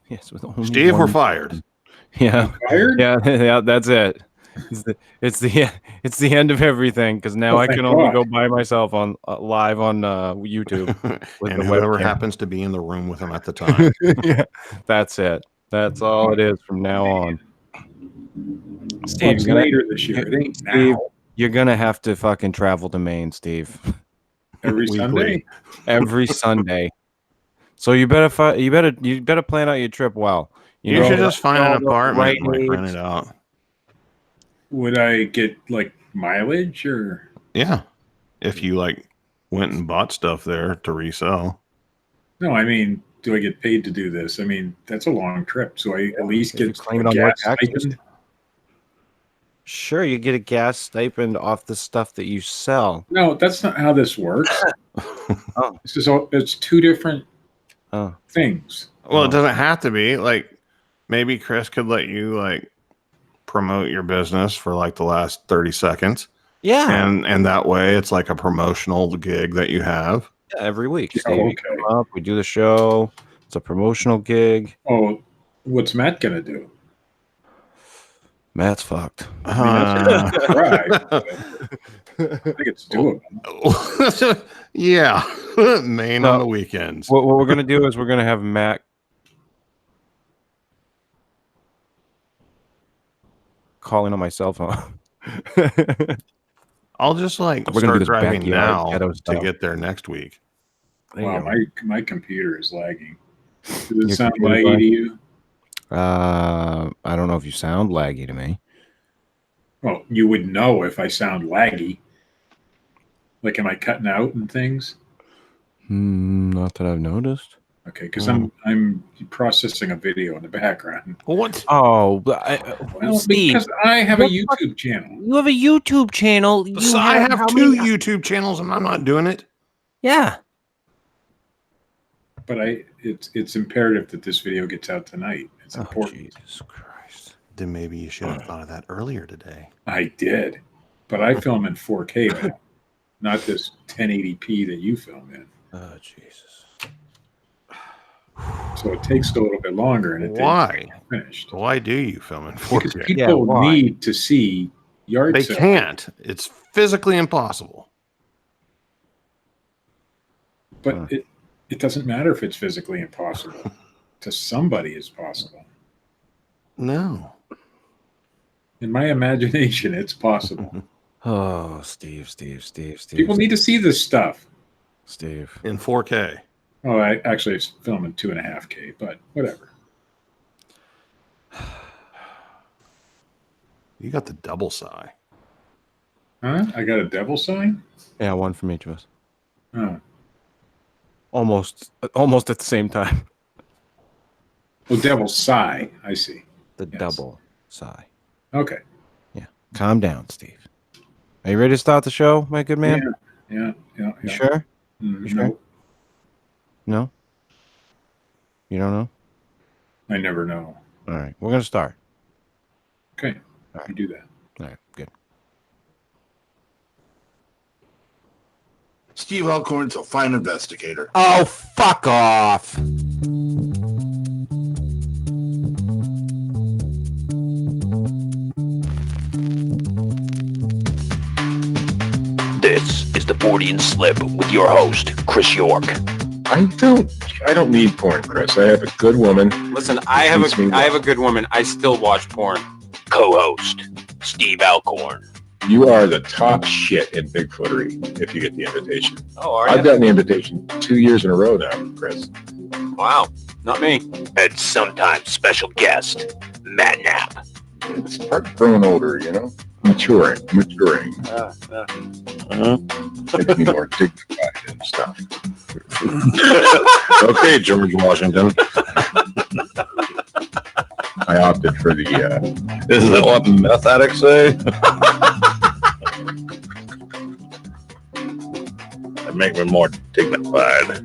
Yes, with only Steve, one we're fired. Yeah, Fired? yeah, that's it. It's the end of everything because now Oh, I thank can only God. go by myself on live on YouTube with And the whoever webcam. happens to be in the room with him at the time. Yeah, that's it. That's all it is from now on. Steve, It's later this year. It ain't Steve, now. you're gonna have to fucking travel to Maine, Steve, Every Weekly. Sunday. every Sunday. So you better plan out your trip well. You should know, just find an apartment right and like rent age. it out. Would I get like mileage or? Yeah. If you like went and bought stuff there to resell. No, I mean, do I get paid to do this? I mean, that's a long trip, so I at least If you get claim it a on your gas taxes. stipend. Sure, you get a gas stipend off the stuff that you sell. No, that's not how this works. Oh. It's two different Oh, things. Well, it doesn't have to be. Like maybe Chris could let you like promote your business for like the last 30 seconds. yeah. And that way it's like a promotional gig that you have. Yeah, every week. Oh, Steve, you okay. come up, we do the show. It's a promotional gig. Oh, what's Matt gonna do? Matt's fucked. I mean, right. I think it's doable. Yeah. Maine on the weekends. What we're gonna do is we're gonna have Matt calling on my cell phone. I'll just like We're gonna do start this driving backyard now ghetto to stuff. get there next week. There you Wow, go. my computer is lagging. Does it Your sound computer's laggy lagging? to you? I don't know if you sound laggy to me. Well, you would know if I sound laggy. Like, am I cutting out and things? Not that I've noticed. Okay, because I'm processing a video in the background. What? Oh, Well, Steve, because I have a what YouTube channel. you have a YouTube channel. So I have two YouTube channels and I'm not doing it. Yeah. But it's imperative that this video gets out tonight. It's important. Jesus Christ. Then maybe you should have thought of that earlier today. I did, but I film in 4K now, not this 1080p that you film in. Oh, Jesus. So it takes a little bit longer, and it Why? didn't finished. Why do you film in Because 4K? people why? need to see yard They sales. can't. It's physically impossible. But it doesn't matter if it's physically impossible. To somebody, it's possible. No. In my imagination, it's possible. Oh, Steve. People need to see this stuff. Steve. In 4K. Oh, I actually it's filming 2.5K, but whatever. You got the double sigh. Huh? I got a devil sign? Yeah, one from each of us. Oh. Almost at the same time. Oh, devil sigh. I see. The Yes. double sigh. Okay. Yeah. Calm down, Steve. Are you ready to start the show, my good man? Yeah. You sure? You sure? No? You don't know? I never know. All right. We're going to start. Okay. All right. You do that. All right. Good. Steve Alcorn's a fine investigator. Oh, fuck off. This is the Fortean Slip with your host, Chris York. I don't need porn, Chris. I have a good woman. Listen, I have a good woman. I still watch porn. Co-host, Steve Alcorn. You are the top shit in Bigfootery if you get the invitation. Oh, are I've you? gotten the invitation 2 years in a row now, Chris. Wow, not me. And sometimes special guest, Matt Knapp. It's part of growing older, you know? Maturing. Makes me more dignified and stuff. Okay, George Washington. I opted for the... Is that what meth addicts say? That make me more dignified.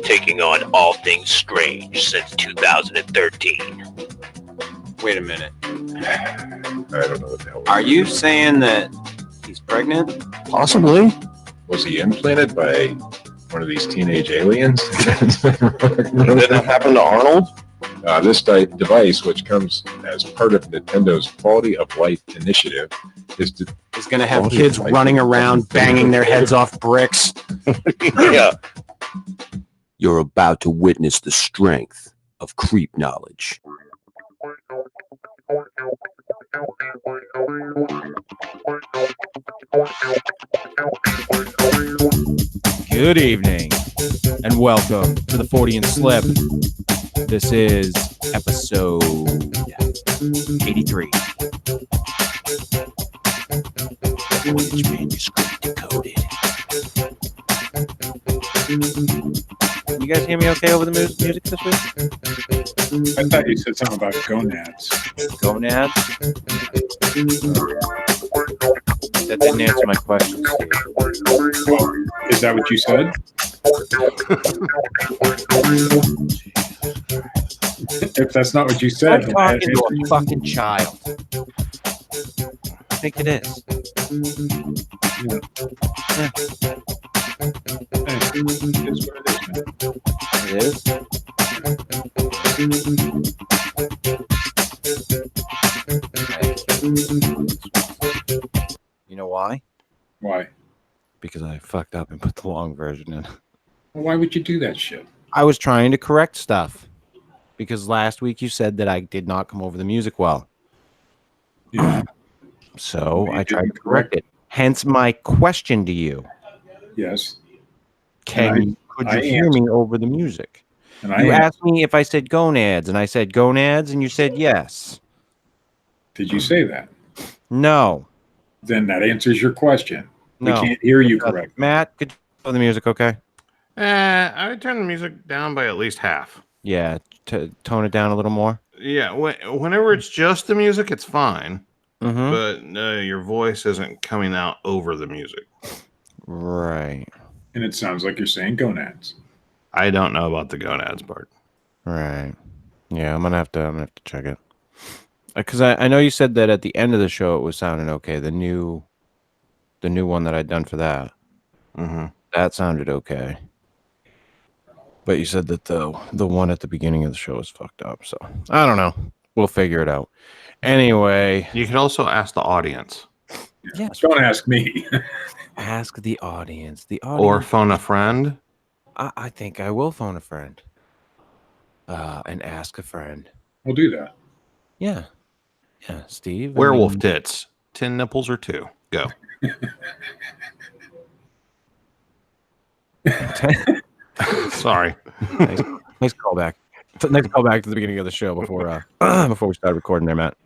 Taking on all things strange since 2013. Wait a minute. I don't know what the hell. Are you saying that he's pregnant? Possibly. Was he implanted by one of these teenage aliens. Did that happen to Arnold? This device, which comes as part of Nintendo's Quality of Life initiative, is going to have kids running around banging their heads off bricks. Yeah. You're about to witness the strength of creep knowledge. Good evening, and welcome to the Fortean Slip. This is episode 83. Voynich Manuscript Decoded. You guys hear me okay over the music this week? I thought you said something about gonads. Gonads? That didn't answer my question. Well, is that what you said? If that's not what you said, I'm then talking to a fucking child. I think it is. Yeah. Hey, it's what it is, man. It is? You know why? Why? Because I fucked up and put the long version in. Well, why would you do that shit? I was trying to correct stuff. Because last week you said that I did not come over the music well. Yeah. So You I tried to didn't correct it. Hence my question to you. Yes. Could you hear me over the music? And I You answered. asked me if I said gonads, and I said gonads, and you said yes. Did you say that? No. Then that answers your question. No. We can't hear you correctly. Matt, could you over the music, okay? I would turn the music down by at least half. Yeah, tone it down a little more. Yeah, whenever it's just the music, it's fine. Mm-hmm. But your voice isn't coming out over the music. Right. And it sounds like you're saying gonads. I don't know about the gonads part. Right. Yeah, I'm gonna have to check it. Because I know you said that at the end of the show it was sounding okay. The new one that I'd done for that. Mm-hmm. That sounded okay. But you said that the one at the beginning of the show was fucked up. So I don't know. We'll figure it out. Anyway. You could also ask the audience. Yes. Don't ask me. Ask the audience. Or phone a friend. I think I will phone a friend. And ask a friend. We'll do that. Yeah. Yeah, Steve. Werewolf tits. 10 nipples or 2. Go. Sorry. Nice callback. Nice callback to the beginning of the show before we started recording there, Matt.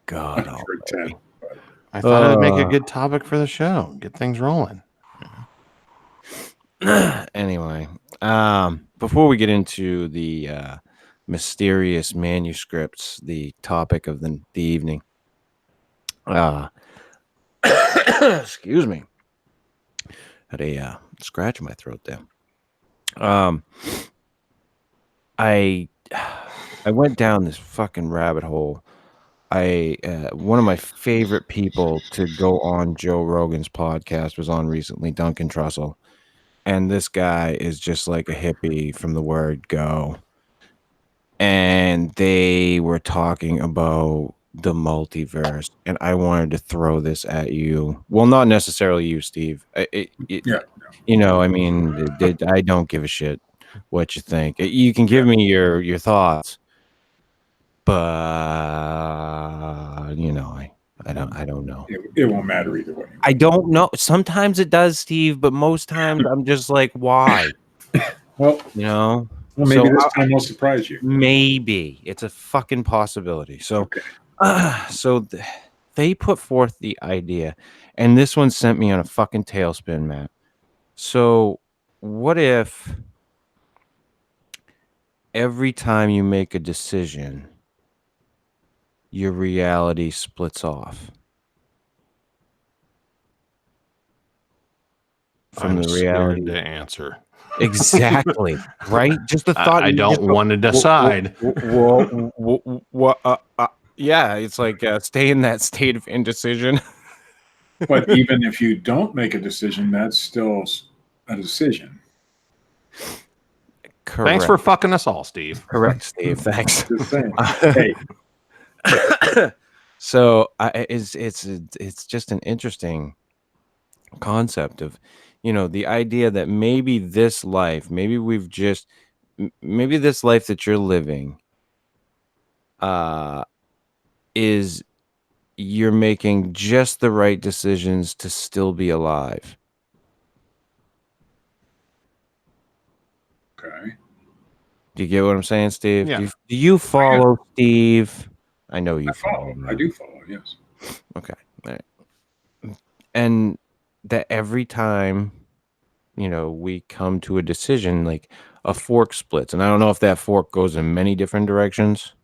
God. For 10. I thought it'd make a good topic for the show. Get things rolling. Anyway, before we get into the mysterious manuscripts, the topic of the evening. Excuse me. Had a scratch in my throat there. I went down this fucking rabbit hole. One of my favorite people to go on Joe Rogan's podcast was on recently, Duncan Trussell. And this guy is just like a hippie from the word go. And they were talking about the multiverse. And I wanted to throw this at you. Well, not necessarily you, Steve. Yeah. You know, I mean, I don't give a shit what you think. You can give me your thoughts. But, you know, I don't know. It won't matter either way. I don't know. Sometimes it does, Steve, but most times I'm just like, why? Well, you know? Well, maybe So this time will surprise you. Maybe. It's a fucking possibility. So, they put forth the idea, and this one sent me on a fucking tailspin, Matt. So, what if every time you make a decision, your reality splits off from the reality to answer? Exactly. Right? Just the thought. I don't want to decide. Yeah, it's like stay in that state of indecision. But even if you don't make a decision, that's still a decision. Correct. Thanks for fucking us all, Steve. Correct, Steve. Thanks. Just saying. Hey, So it's just an interesting concept of, the idea that maybe this life, maybe this life that you're living, is you're making just the right decisions to still be alive. okay. Do you get what I'm saying, Steve? Yeah. Do you follow Steve? I know you I follow. follow. I do follow, yes. Okay. All right. And that every time, we come to a decision, like a fork splits. And I don't know if that fork goes in many different directions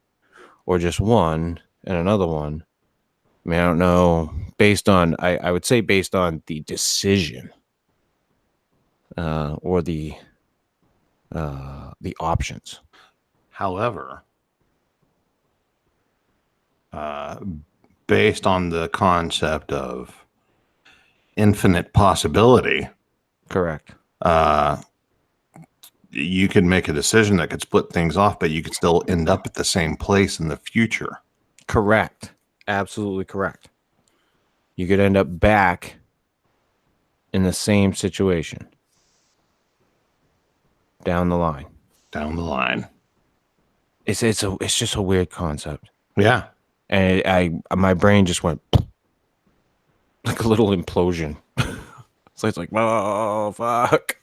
or just one and another one. I mean, I don't know. I would say based on the decision or the options. However, based on the concept of infinite possibility, Correct. you could make a decision that could split things off, but you could still end up at the same place in the future. Correct. Absolutely correct. You could end up back in the same situation down the line. Down the line. It's just a weird concept. Yeah. And my brain just went like a little implosion. So it's like, oh fuck.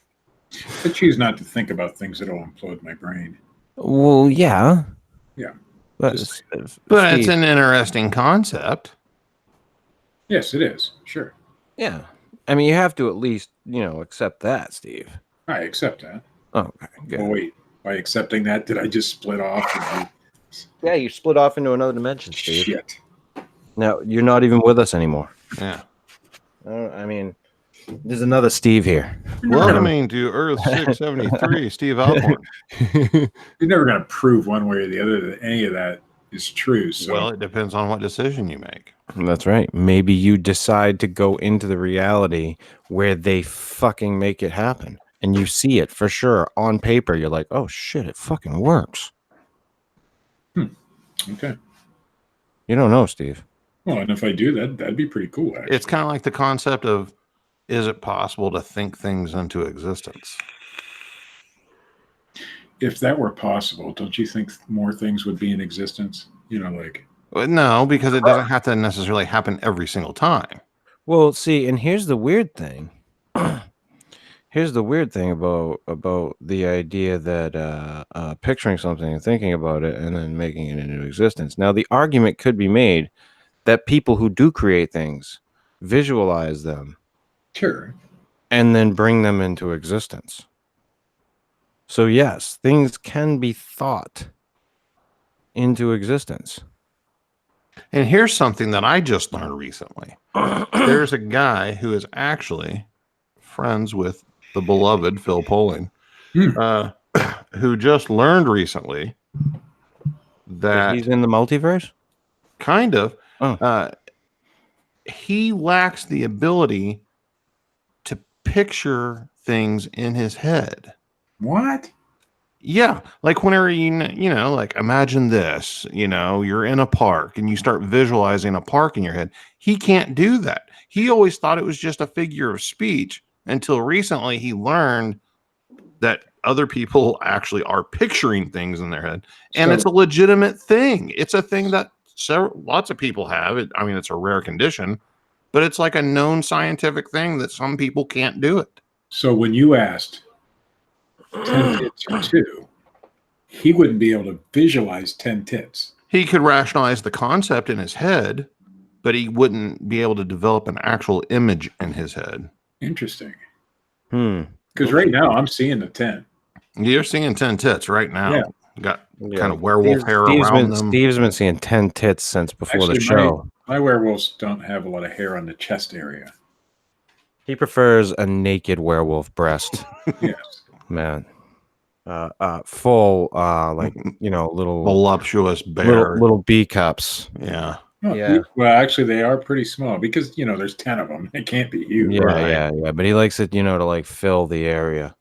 I choose not to think about things that'll implode my brain. Well, yeah. Yeah. But Just- It's an interesting concept. Yes, it is. Sure. yeah. I mean, you have to at least, accept that, Steve. I accept that. Oh, okay, good. Oh, wait. By accepting that, did I just split off? Yeah, you split off into another dimension, Steve. Shit. Now, you're not even with us anymore. Yeah. I mean, there's another Steve here. Welcoming to Earth 673, Steve Alcorn. You're never going to prove one way or the other that any of that is true. So, Well, it depends on what decision you make. That's right. Maybe you decide to go into the reality where they fucking make it happen. And you see it for sure on paper. You're like, oh shit, it fucking works. okay. You don't know, Steve. Well, and if I do that, that'd be pretty cool, actually. It's kind of like the concept of, is it possible to think things into existence? If that were possible, don't you think more things would be in existence? Like... Well, no, because it doesn't have to necessarily happen every single time. Well, see, and here's the weird thing. Here's the weird thing about the idea that picturing something and thinking about it and then making it into existence. Now, the argument could be made that people who do create things visualize them, Sure. and then bring them into existence. So yes, things can be thought into existence. And here's something that I just learned recently. There's a guy who is actually friends with the beloved Phil Poling, who just learned recently that He's in the multiverse? kind of Oh. he lacks the ability to picture things in his head. What? Yeah, like whenever like imagine this, you're in a park and you start visualizing a park in your head. He can't do that. He always thought it was just a figure of speech until recently he learned that other people actually are picturing things in their head, and it's a legitimate thing. It's a thing that lots of people have. It's a rare condition, but it's like a known scientific thing that some people can't do it. So when you asked 10 tits or 2, he wouldn't be able to visualize 10 tits. He could rationalize the concept in his head, but he wouldn't be able to develop an actual image in his head. Interesting. Because right now I'm seeing the 10. You're seeing 10 tits right now. Yeah. Got kind of werewolf hair around them. Steve's been seeing 10 tits since before the show. My werewolves don't have a lot of hair on the chest area. He prefers a naked werewolf breast. Yes. Man. Full, little voluptuous bear. little B cups. Yeah. Yeah. Well, actually, they are pretty small because there's 10 of them. It can't be huge. Yeah. But he likes it, to like fill the area.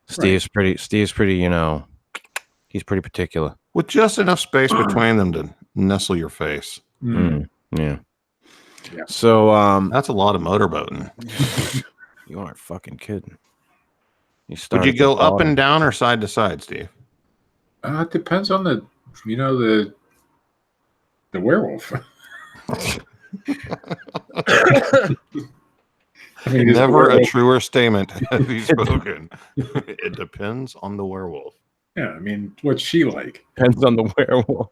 Steve's pretty, he's pretty particular. With just enough space between them to nestle your face. Yeah. Yeah. So, That's a lot of motorboating. you aren't fucking kidding. Would you go up and down or side to side, Steve? It depends on the werewolf. Never a truer statement have you spoken. It depends on the werewolf. Yeah, I mean, what's she like? Depends on the werewolf.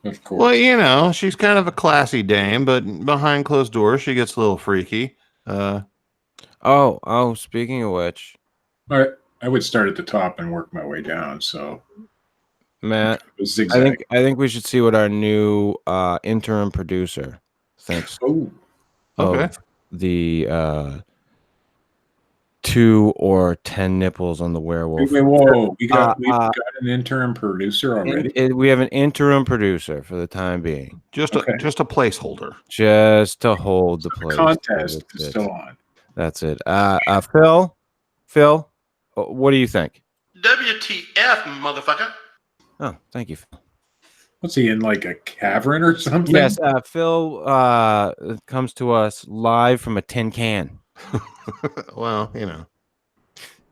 Of course. Well, she's kind of a classy dame, but behind closed doors, she gets a little freaky. Speaking of which, All right, I would start at the top and work my way down. So, Matt, zigzag. I think we should see what our new interim producer thinks of the 2 or 10 nipples on the werewolf. Wait, whoa! We've got an interim producer already. We have an interim producer for the time being. Just a placeholder. Just to hold the place. Contest is still on. That's it. Phil, what do you think? WTF, motherfucker. Oh, thank you, Phil. What's he in, like a cavern or something? Yes, Phil comes to us live from a tin can. Well,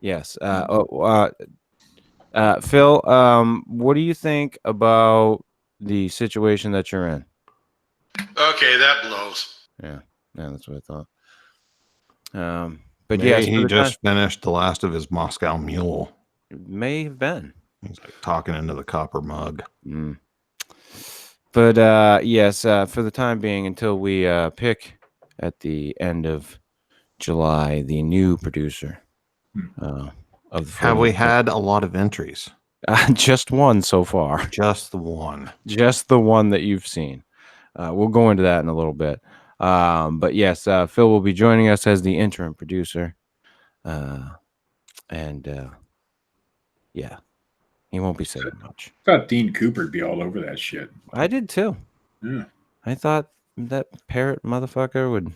Yes. Phil, what do you think about the situation that you're in? Okay, that blows. Yeah, that's what I thought. But yes, he just finished the last of his Moscow Mule. It may have been. He's like talking into the copper mug. But yes, for the time being, until we pick at the end of July the new producer of the. Have we had a lot of entries? Just one so far. Just the one. Just the one that you've seen. We'll go into that in a little bit. But yes, Phil will be joining us as the interim producer. Yeah, he won't be saying much. I thought Dean Cooper'd be all over that shit. I did too. Yeah. I thought that parrot motherfucker would,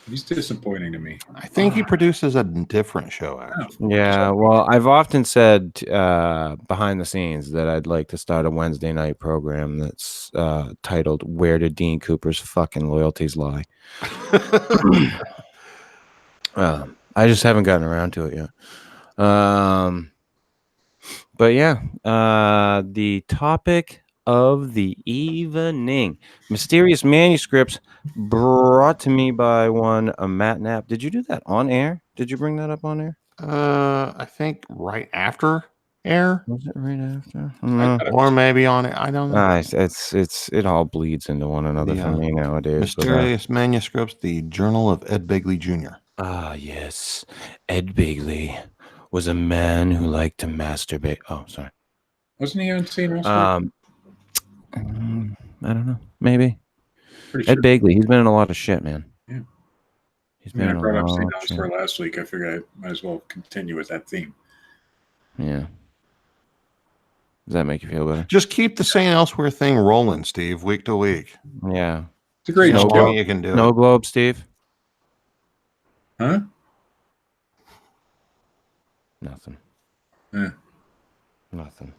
He's disappointing to me. I think he produces a different show, actually. Yeah, well, I've often said behind the scenes that I'd like to start a Wednesday night program that's titled "Where Did Dean Cooper's Fucking Loyalties Lie?" I just haven't gotten around to it yet. But yeah, the topic of the evening: mysterious manuscripts, brought to me by one Matt Knapp. Did you do that on air? Did you bring that up on air? I think right after air. Was it right after? Or maybe on it. I don't know. It all bleeds into one another for me nowadays. Mysterious Manuscripts, the Journal of Ed Begley Jr. Ah, yes. Ed Begley was a man who liked to masturbate. Oh, sorry. Wasn't he on St. Elsewhere? I don't know. Maybe. Ed Begley. He's been in a lot of shit, man. Yeah. He's been in a brought up lot St. of Elsewhere shit. last week. I figured I might as well continue with that theme. Yeah. Does that make you feel better? Just keep the St. Elsewhere thing rolling, Steve, week to week. Yeah. It's a great How show. long you can do No it. globe, Steve? Huh? Nothing. Yeah. Nothing.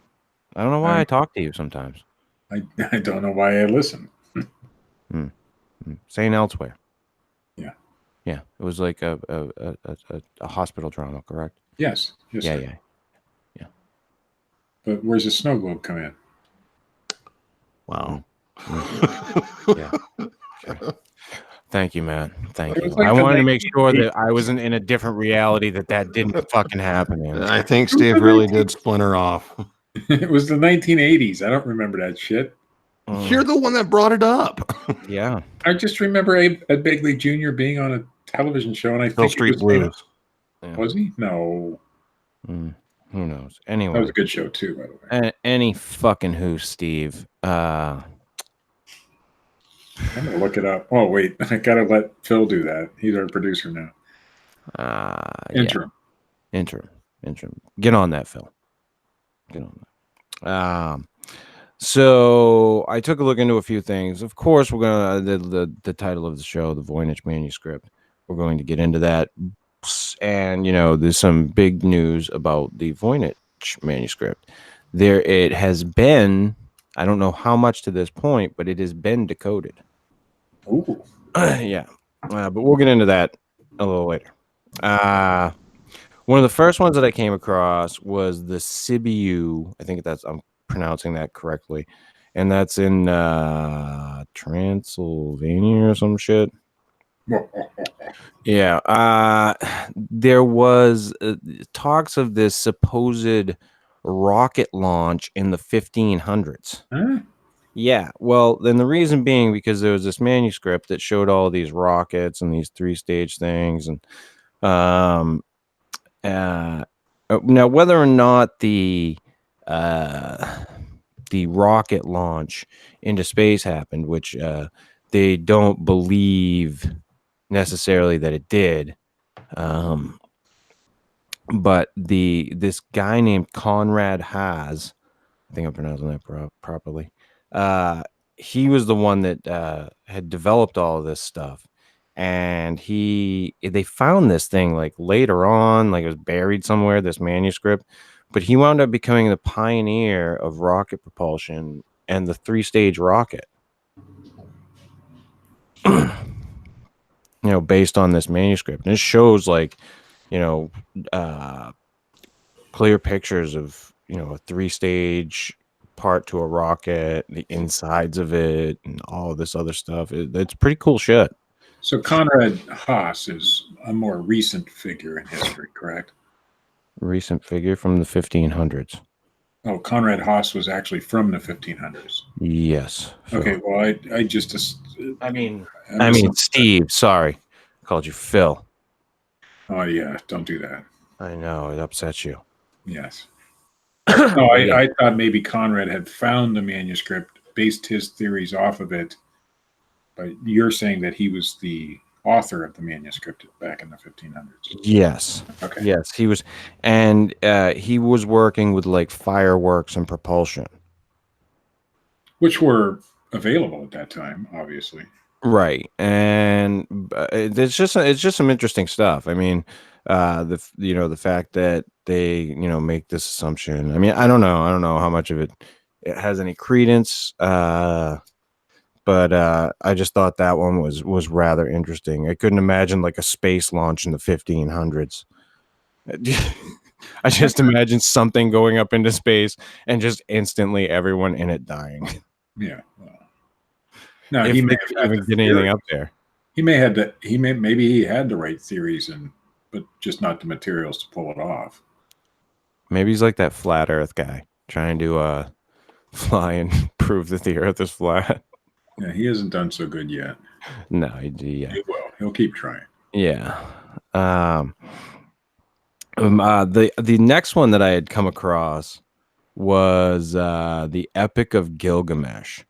I don't know why I talk to you sometimes. I don't know why I listen. St. Elsewhere. Yeah. Yeah. It was like a hospital drama, correct? Yes. Yeah, sir. yeah. But where's the snow globe come in? Wow. Yeah. Okay. Thank you, Matt. Thank It you. was like I the wanted to make sure 1980s. that I wasn't in a different reality that didn't fucking happen in. I think Steve really did splinter off. It was the 1980s. I don't remember that shit. You're the one that brought it up. Yeah. I just remember Ed Begley Jr. being on a television show, and I Hill think Street it was Blues. Was he? No. Who knows? That Anyway. was a good show too, by the way. Any fucking who, Steve. I'm gonna look it up. Oh wait, I gotta let Phil do that. He's our producer now. Interim. Interim. Get on that, Phil. Get on that. So I took a look into a few things. Of course, we're gonna the title of the show, the Voynich Manuscript. We're going to get into that, and there's some big news about the Voynich Manuscript. It has been, I don't know how much to this point, but it has been decoded. Ooh. Yeah, but we'll get into that a little later. One of the first ones that I came across was the Sibiu. I think I'm pronouncing that correctly, and that's in Transylvania or some shit. Yeah. There was talks of this supposed rocket launch in the 1500s. Huh? Yeah, well, then the reason being because there was this manuscript that showed all these rockets and these 3-stage things, and now whether or not the rocket launch into space happened, which they don't believe necessarily that it did, but this guy named Conrad Haase, I think I'm pronouncing that properly. He was the one that had developed all of this stuff, and they found this thing like later on, like it was buried somewhere, this manuscript, but he wound up becoming the pioneer of rocket propulsion and the 3-stage rocket. Based on this manuscript, and it shows like clear pictures of a 3-stage part to a rocket, the insides of it, and all of this other stuff. It's pretty cool shit. So Conrad Haase is a more recent figure in history, correct? Recent figure from the 1500s. Oh, Conrad Haase was actually from the 1500s. Yes. Phil. Okay. Well, I just. I mean, Steve. Sorry, I called you Phil. Oh yeah, don't do that. I know it upsets you. Yes. No, I thought maybe Conrad had found the manuscript, based his theories off of it, but you're saying that he was the author of the manuscript back in the 1500s. Yes. Okay. Yes, he was, and he was working with like fireworks and propulsion, Which were available at that time, obviously. right? And it's just some interesting stuff. I mean, the fact that they make this assumption. I mean, I don't know how much of it has any credence. But I just thought that one was rather interesting. I couldn't imagine like a space launch in the 1500s. I just imagine something going up into space and just instantly everyone in it dying. Yeah. Well, no, If he may they have even get anything up there. Maybe he had the right theories, but just not the materials to pull it off. Maybe he's like that flat Earth guy trying to fly and prove that the Earth is flat. Yeah, he hasn't done so good yet. No, he will. He'll keep trying. Yeah. The next one that I had come across was the Epic of Gilgamesh.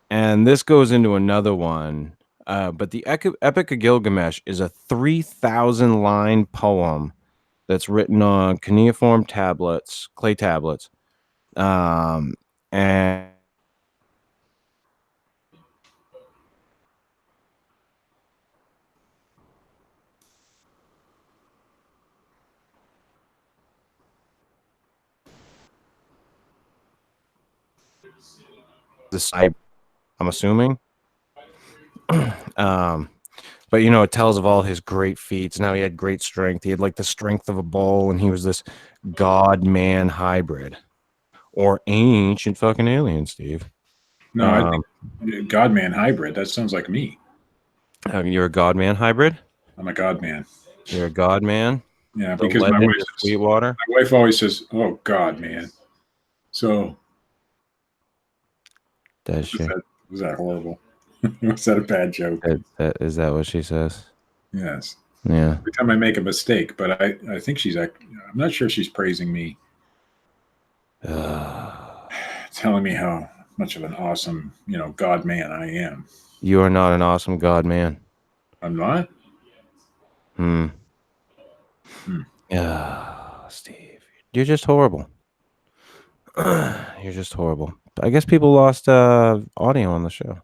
And this goes into another one. But the Epic of Gilgamesh is a 3,000 line poem that's written on cuneiform tablets, clay tablets. And I'm assuming. But it tells of all his great feats. Now he had great strength. He had like the strength of a bull, and he was this god-man hybrid or ancient fucking alien, Steve. No, I think god-man hybrid. That sounds like me. You're a god-man hybrid? I'm a god-man. You're a god-man? Yeah, because my wife Sweetwater. My wife always says, "Oh God, man." So does she? Was that horrible? Was that a bad joke? Is that what she says? Yes. Yeah. Every time I make a mistake, but I think I'm not sure she's praising me, telling me how much of an awesome, God man I am. You are not an awesome God man. I'm not. Steve, you're just horrible. You're just horrible. I guess people lost audio on the show.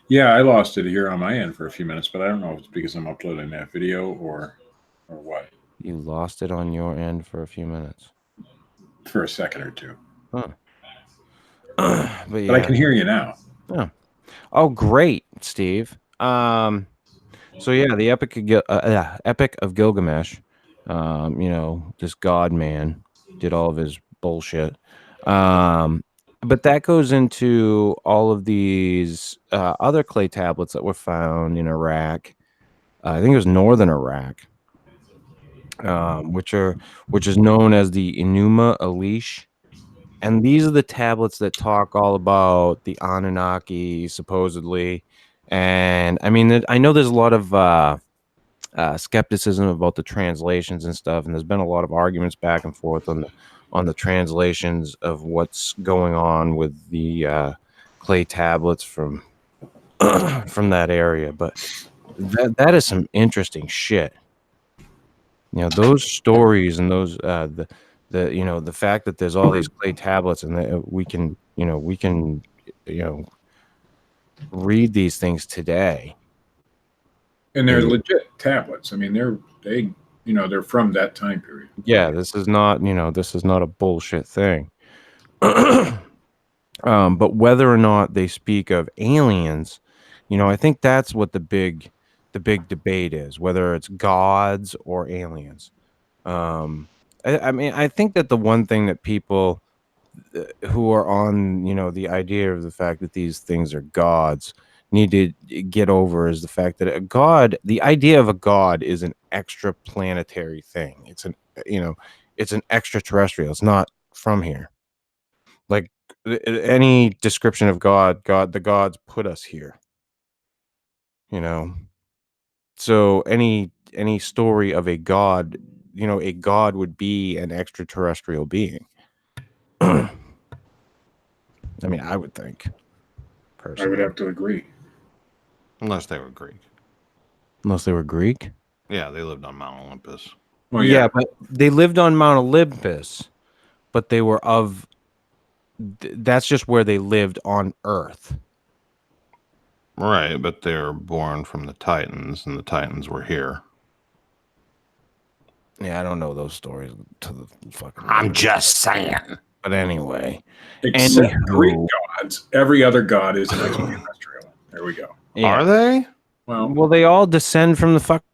Yeah, I lost it here on my end for a few minutes, but I don't know if it's because I'm uploading that video or what. You lost it on your end for a few minutes. For a second or two. Huh. But I can hear you now. Yeah. Oh, great, Steve. So yeah, the Epic of Gilgamesh. This god man did all of his bullshit. But that goes into all of these other clay tablets that were found in Iraq. I think it was northern Iraq, which is known as the Enuma Elish. And these are the tablets that talk all about the Anunnaki, supposedly. And I mean, I know there's a lot of skepticism about the translations and stuff, and there's been a lot of arguments back and forth on the translations of what's going on with the clay tablets from from that area. But that is some interesting shit. Those stories and those the fact that there's all these clay tablets and that we can read these things today. And they're legit tablets. I mean, they're from that time period. Yeah, this is not a bullshit thing. But whether or not they speak of aliens, I think that's what the big debate is, whether it's gods or aliens. I mean, I think that the one thing that people who are on, the idea of the fact that these things are gods need to get over is the fact that the idea of a god is an extraplanetary thing. It's an extraterrestrial. It's not from here. Like any description of the gods put us here. So any story of a god, a god would be an extraterrestrial being. I mean, I would think. Personally. I would have to agree. Unless they were Greek. Unless they were Greek? Yeah, they lived on Mount Olympus. Well, yeah, but they lived on Mount Olympus, but they were that's just where they lived on Earth. Right, but they were born from the Titans, and the Titans were here. Yeah, I don't know those stories to the fucking... I'm just saying. But anyway. Except Greek gods. Every other god is an extraterrestrial. There we go. Yeah. Are they? Well, they all descend from the fuck.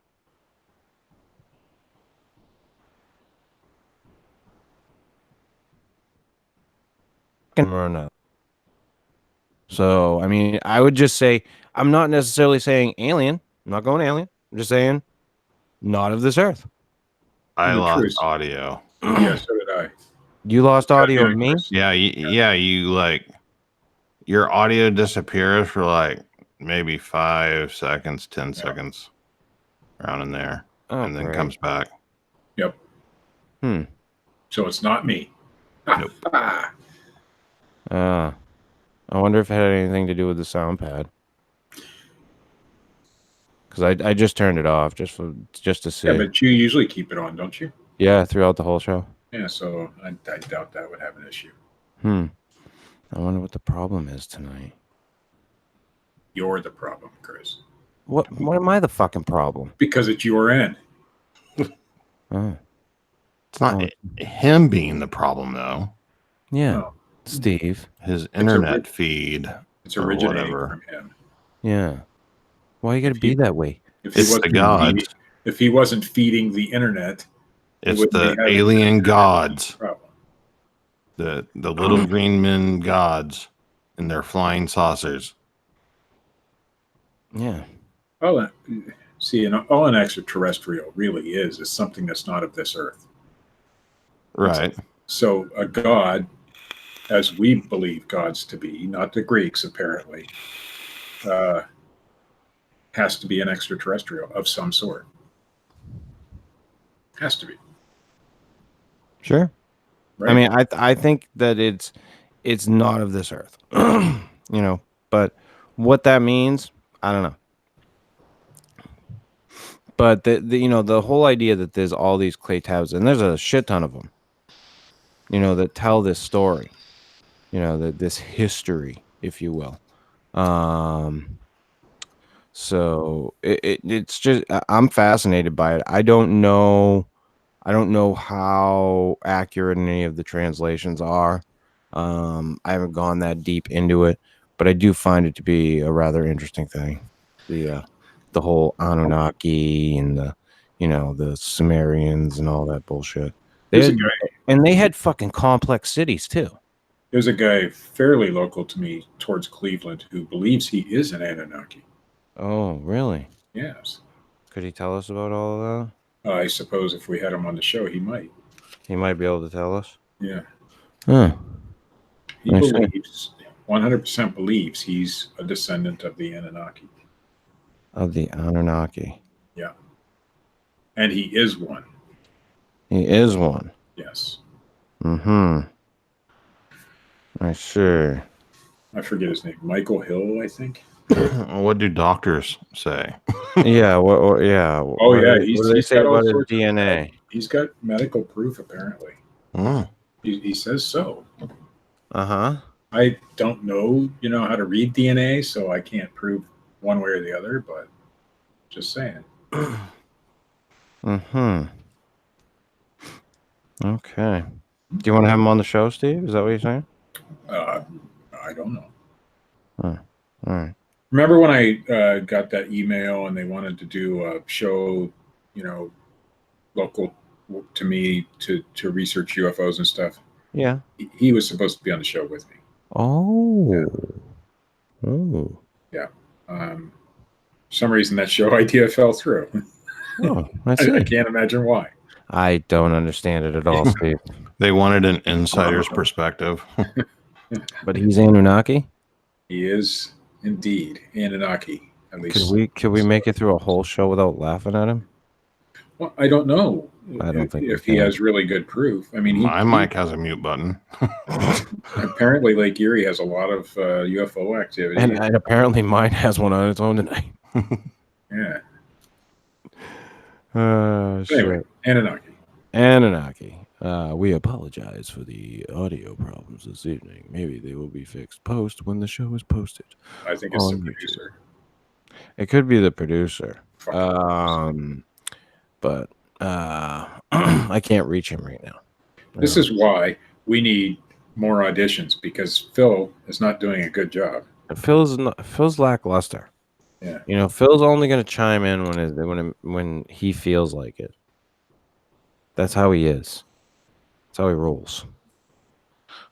So, I mean, I would just say, I'm not necessarily saying alien. I'm not going alien. I'm just saying not of this earth. I lost audio. Yeah, so did I. You lost audio of me? Yeah, you like your audio disappears for like maybe 5 seconds, 10 seconds around in there, and then comes back. Yep. So it's not me. Nope. I wonder if it had anything to do with the sound pad. Because I just turned it off just to see. Yeah, but you usually keep it on, don't you? Yeah, throughout the whole show. Yeah, so I doubt that would have an issue. I wonder what the problem is tonight. You're the problem, Chris. What am I the fucking problem? Because it's your end. Oh. It's not him being the problem, though. Yeah. No. Steve. His internet feed. It's originating from him. Yeah. Why you gotta be that way? It's the gods. If he wasn't feeding the internet, it's the alien gods. The little green men gods and their flying saucers. Yeah. All an extraterrestrial really is something that's not of this earth. Right. So a god, as we believe gods to be, not the Greeks apparently, has to be an extraterrestrial of some sort. Has to be. Sure. Right? I mean, I think that it's not of this earth. But what that means, I don't know. But the whole idea that there's all these clay tabs, and there's a shit ton of them. that tell this story, this history, if you will. So it's just I'm fascinated by it. I don't know how accurate any of the translations are. I haven't gone that deep into it, but I do find it to be a rather interesting thing. The whole Anunnaki and the Sumerians and all that bullshit. They had fucking complex cities too. There's a guy fairly local to me towards Cleveland who believes he is an Anunnaki. Oh, really? Yes. Could he tell us about all of that? I suppose if we had him on the show, he might. He might be able to tell us. Yeah. Huh. He believes, 100% believes he's a descendant of the Anunnaki. Of the Anunnaki. Yeah. And he is one. He is one. Yes. Mm-hmm. I see. I forget his name. Michael Hill, I think. What do doctors say? Yeah. Yeah. Oh, yeah. What do they say about his DNA? He's got medical proof, apparently. Oh. He says so. Uh-huh. I don't know, how to read DNA, so I can't prove one way or the other, but just saying. Mm-hmm. Okay. Do you want to have him on the show, Steve? Is that what you're saying? I don't know. Huh. All right. Remember when I got that email and they wanted to do a show, local to me to research UFOs and stuff? Yeah. He was supposed to be on the show with me. Oh. Yeah. Oh. Yeah. For some reason that show idea fell through. Oh, I see. I can't imagine why. I don't understand it at all, Steve. They wanted an insider's perspective. But he's Anunnaki? He is indeed Anunnaki. At least. Could we make it through a whole show without laughing at him? Well, I don't know. I don't think if he has really good proof. I mean, my mic has a mute button. Apparently, Lake Erie has a lot of UFO activity, and apparently mine has one on its own tonight. Yeah. Anyway, Anunnaki. We apologize for the audio problems this evening. Maybe they will be fixed when the show is posted. I think it's the producer. It could be the producer. But I can't reach him right now. This is why we need more auditions, because Phil is not doing a good job. Phil's lackluster. Yeah. Phil's only going to chime in when he feels like it. That's how he is. That's how he rolls.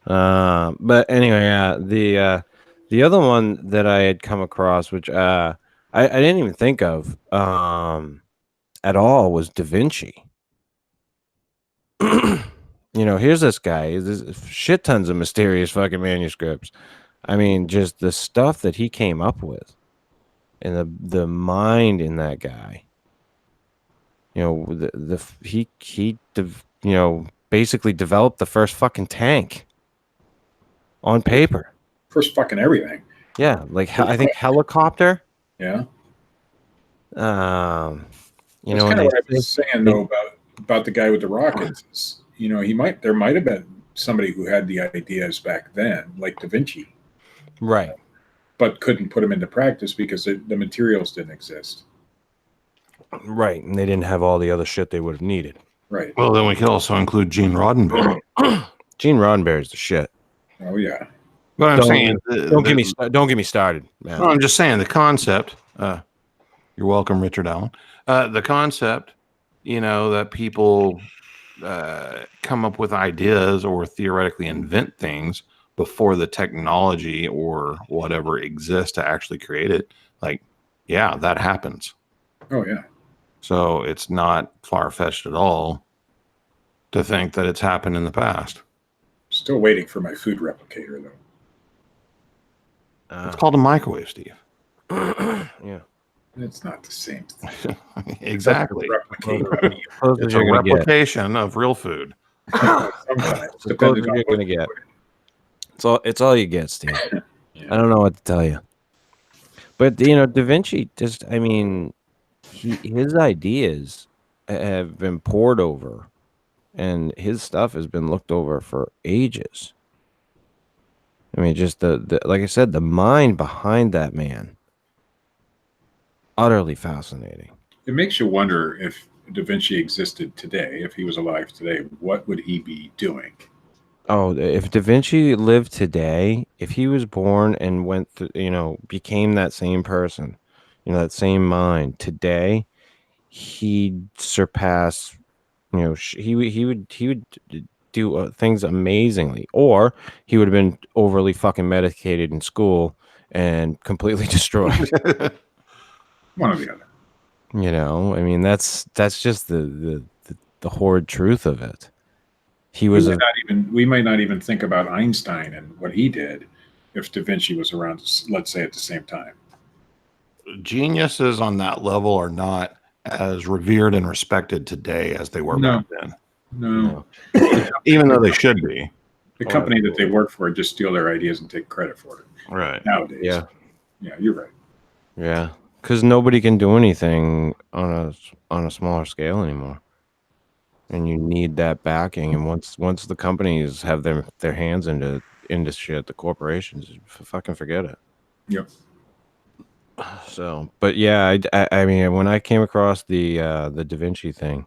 But anyway, the other one that I had come across, which I didn't even think of at all, was Da Vinci. Here's this guy. There's shit tons of mysterious fucking manuscripts. I mean, just the stuff that he came up with, and the mind in that guy. He basically developed the first fucking tank on paper. First fucking everything. Yeah, I think helicopter. Yeah. That's kind of what I was saying though about the guy with the rockets. There might have been somebody who had the ideas back then, like Da Vinci, right? But couldn't put them into practice because the materials didn't exist. Right, and they didn't have all the other shit they would have needed. Right. Well, then we could also include Gene Roddenberry. Gene Roddenberry's the shit. Oh yeah. But I'm saying, don't get me started, man. No, I'm just saying the concept. You're welcome, Richard Allen. The concept, that people come up with ideas or theoretically invent things before the technology or whatever exists to actually create it. Yeah, that happens. Oh yeah. So it's not far-fetched at all to think that it's happened in the past. Still waiting for my food replicator, though. It's called a microwave, Steve. Yeah. It's not the same thing. Exactly. It's a replication of real food. Sometimes. Depending on what you're going to get. It's all you get, Steve. Yeah. I don't know what to tell you. But, Da Vinci his ideas have been poured over and his stuff has been looked over for ages. I mean, just the like I said, the mind behind that man, utterly fascinating. It makes you wonder if Da Vinci existed today, if he was alive today, what would he be doing? Oh, if Da Vinci lived today, if he was born and went through, became that same person, that same mind today, he'd surpass, he would do things amazingly, or he would have been overly fucking medicated in school and completely destroyed. One or the other. I mean, that's just the horrid truth of it. He was we might not even think about Einstein and what he did if Da Vinci was around, let's say, at the same time. Geniuses on that level are not as revered and respected today as they were back then. No. Even though they should be. The company that they work for just steal their ideas and take credit for it. Right. Nowadays. Yeah, you're right. Yeah, because nobody can do anything on a smaller scale anymore, and you need that backing. And once the companies have their hands into shit, the corporations fucking forget it. Yep. So, but yeah, I mean, when I came across the Da Vinci thing,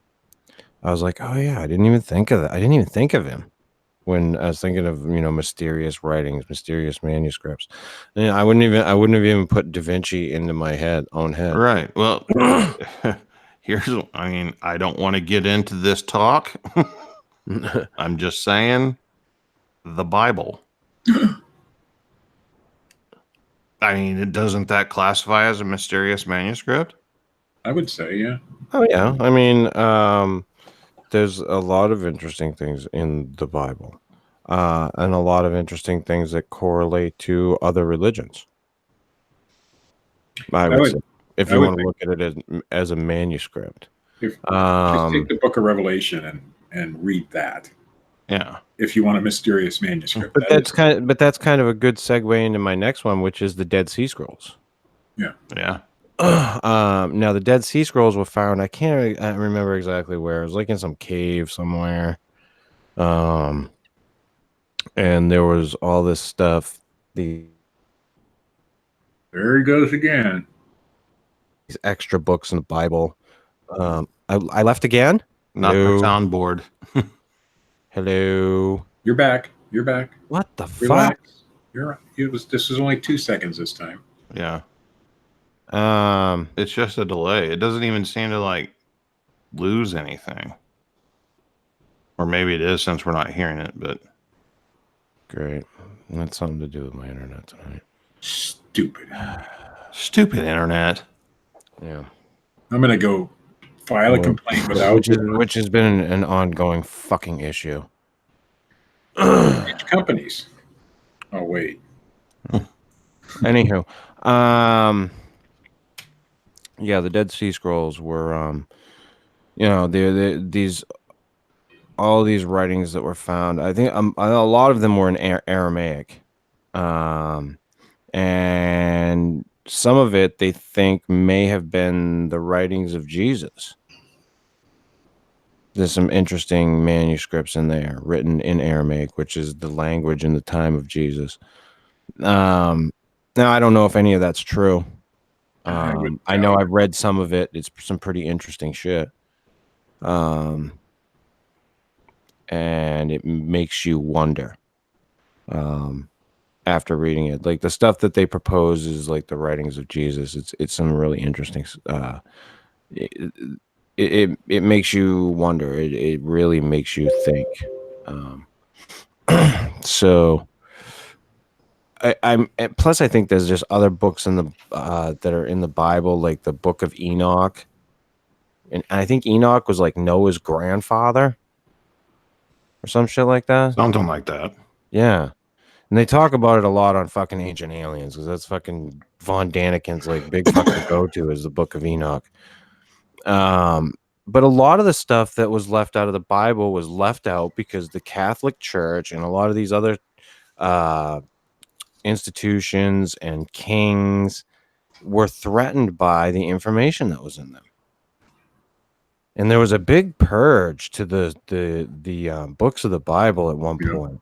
I was like, oh yeah, I didn't even think of that. I didn't even think of him when I was thinking of mysterious writings, mysterious manuscripts. And I wouldn't have even put Da Vinci into my own head. Right. Well, I don't want to get into this talk. I'm just saying, the Bible. I mean, doesn't that classify as a mysterious manuscript? I would say, yeah. Oh yeah. I mean, there's a lot of interesting things in the Bible, and a lot of interesting things that correlate to other religions. I would say, if you want to look at it as a manuscript. Just take the Book of Revelation and read that. Yeah. If you want a mysterious manuscript. But that's kind of a good segue into my next one, which is the Dead Sea Scrolls. Yeah. Yeah. Now the Dead Sea Scrolls were found. I can't remember exactly where. It was like in some cave somewhere. And there was all this stuff. There he goes again. These extra books in the Bible. I left again. Not the soundboard. Hello. You're back. You're back. What the Relax. fuck? This was only 2 seconds this time. Yeah. It's just a delay. It doesn't even seem to lose anything. Or maybe it is since we're not hearing it, but great. That's something to do with my internet tonight. Stupid internet. Yeah. I'm gonna go file a complaint which has been an ongoing fucking issue. Which companies? Oh wait. Anywho, yeah, the Dead Sea Scrolls were, all these writings that were found. I think a lot of them were in Aramaic, and some of it they think may have been the writings of Jesus. There's some interesting manuscripts in there written in Aramaic, which is the language in the time of Jesus. Now, I don't know if any of that's true. I know I've read some of it. It's some pretty interesting shit. And it makes you wonder after reading it. Like the stuff that they propose is like the writings of Jesus. It's some really interesting. It makes you wonder. It really makes you think. So plus I think there's just other books in the that are in the Bible, like the Book of Enoch, and I think Enoch was like Noah's grandfather or some shit like that. Something like that. Yeah. And they talk about it a lot on fucking Ancient Aliens, because that's fucking Von Daniken's like big fucking go-to is the Book of Enoch. But a lot of the stuff that was left out of the Bible was left out because the Catholic Church and a lot of these other institutions and kings were threatened by the information that was in them. And there was a big purge to the books of the Bible at one point.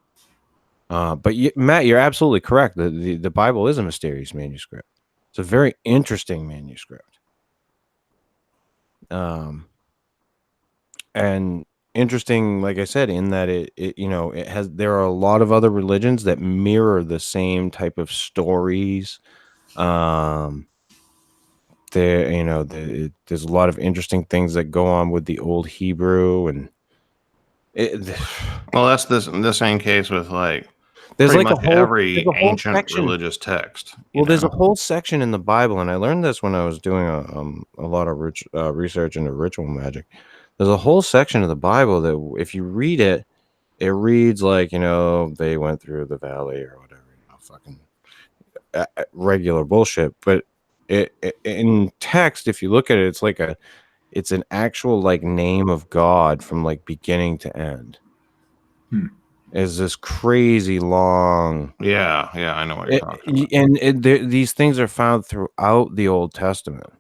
But Matt, you're absolutely correct. The Bible is a mysterious manuscript. It's a very interesting manuscript. And interesting, like I said, in that there are a lot of other religions that mirror the same type of stories. There's a lot of interesting things that go on with the old Hebrew, and well, that's the same case with like there's pretty like much a whole every ancient section. religious text. Well, there's a whole section in the Bible, and I learned this when I was doing a lot of research into ritual magic. There's a whole section of the Bible that if you read it, it reads like, they went through the valley or whatever, fucking regular bullshit. But in text, if you look at it, it's an actual like name of God from like beginning to end. Is this crazy long? Yeah, I know what you're talking about. And these things are found throughout the Old Testament.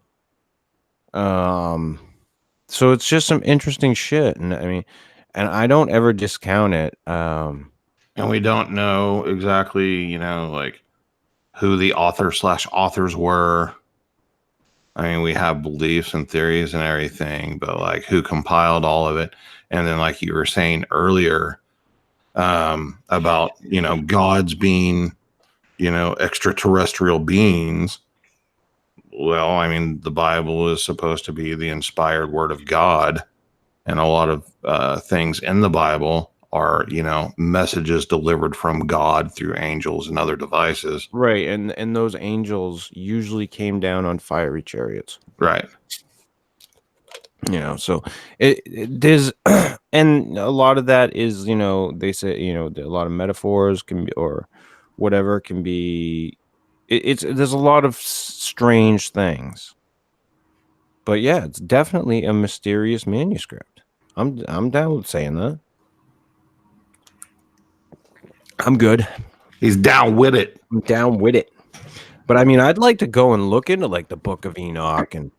So it's just some interesting shit, and I mean, and I don't ever discount it. And we don't know exactly, like who the authors were. I mean, we have beliefs and theories and everything, but like who compiled all of it? And then, like you were saying earlier, about gods being extraterrestrial beings. Well, I mean, the Bible is supposed to be the inspired word of God, and a lot of things in the Bible are messages delivered from God through angels and other devices. Right, and those angels usually came down on fiery chariots. Right. So there's and a lot of that is they say a lot of metaphors can be, or whatever can be, there's a lot of strange things, but yeah, it's definitely a mysterious manuscript. I'm down with saying that. I'm good. He's down with it. I'm down with it. But I mean, I'd like to go and look into like the Book of Enoch, and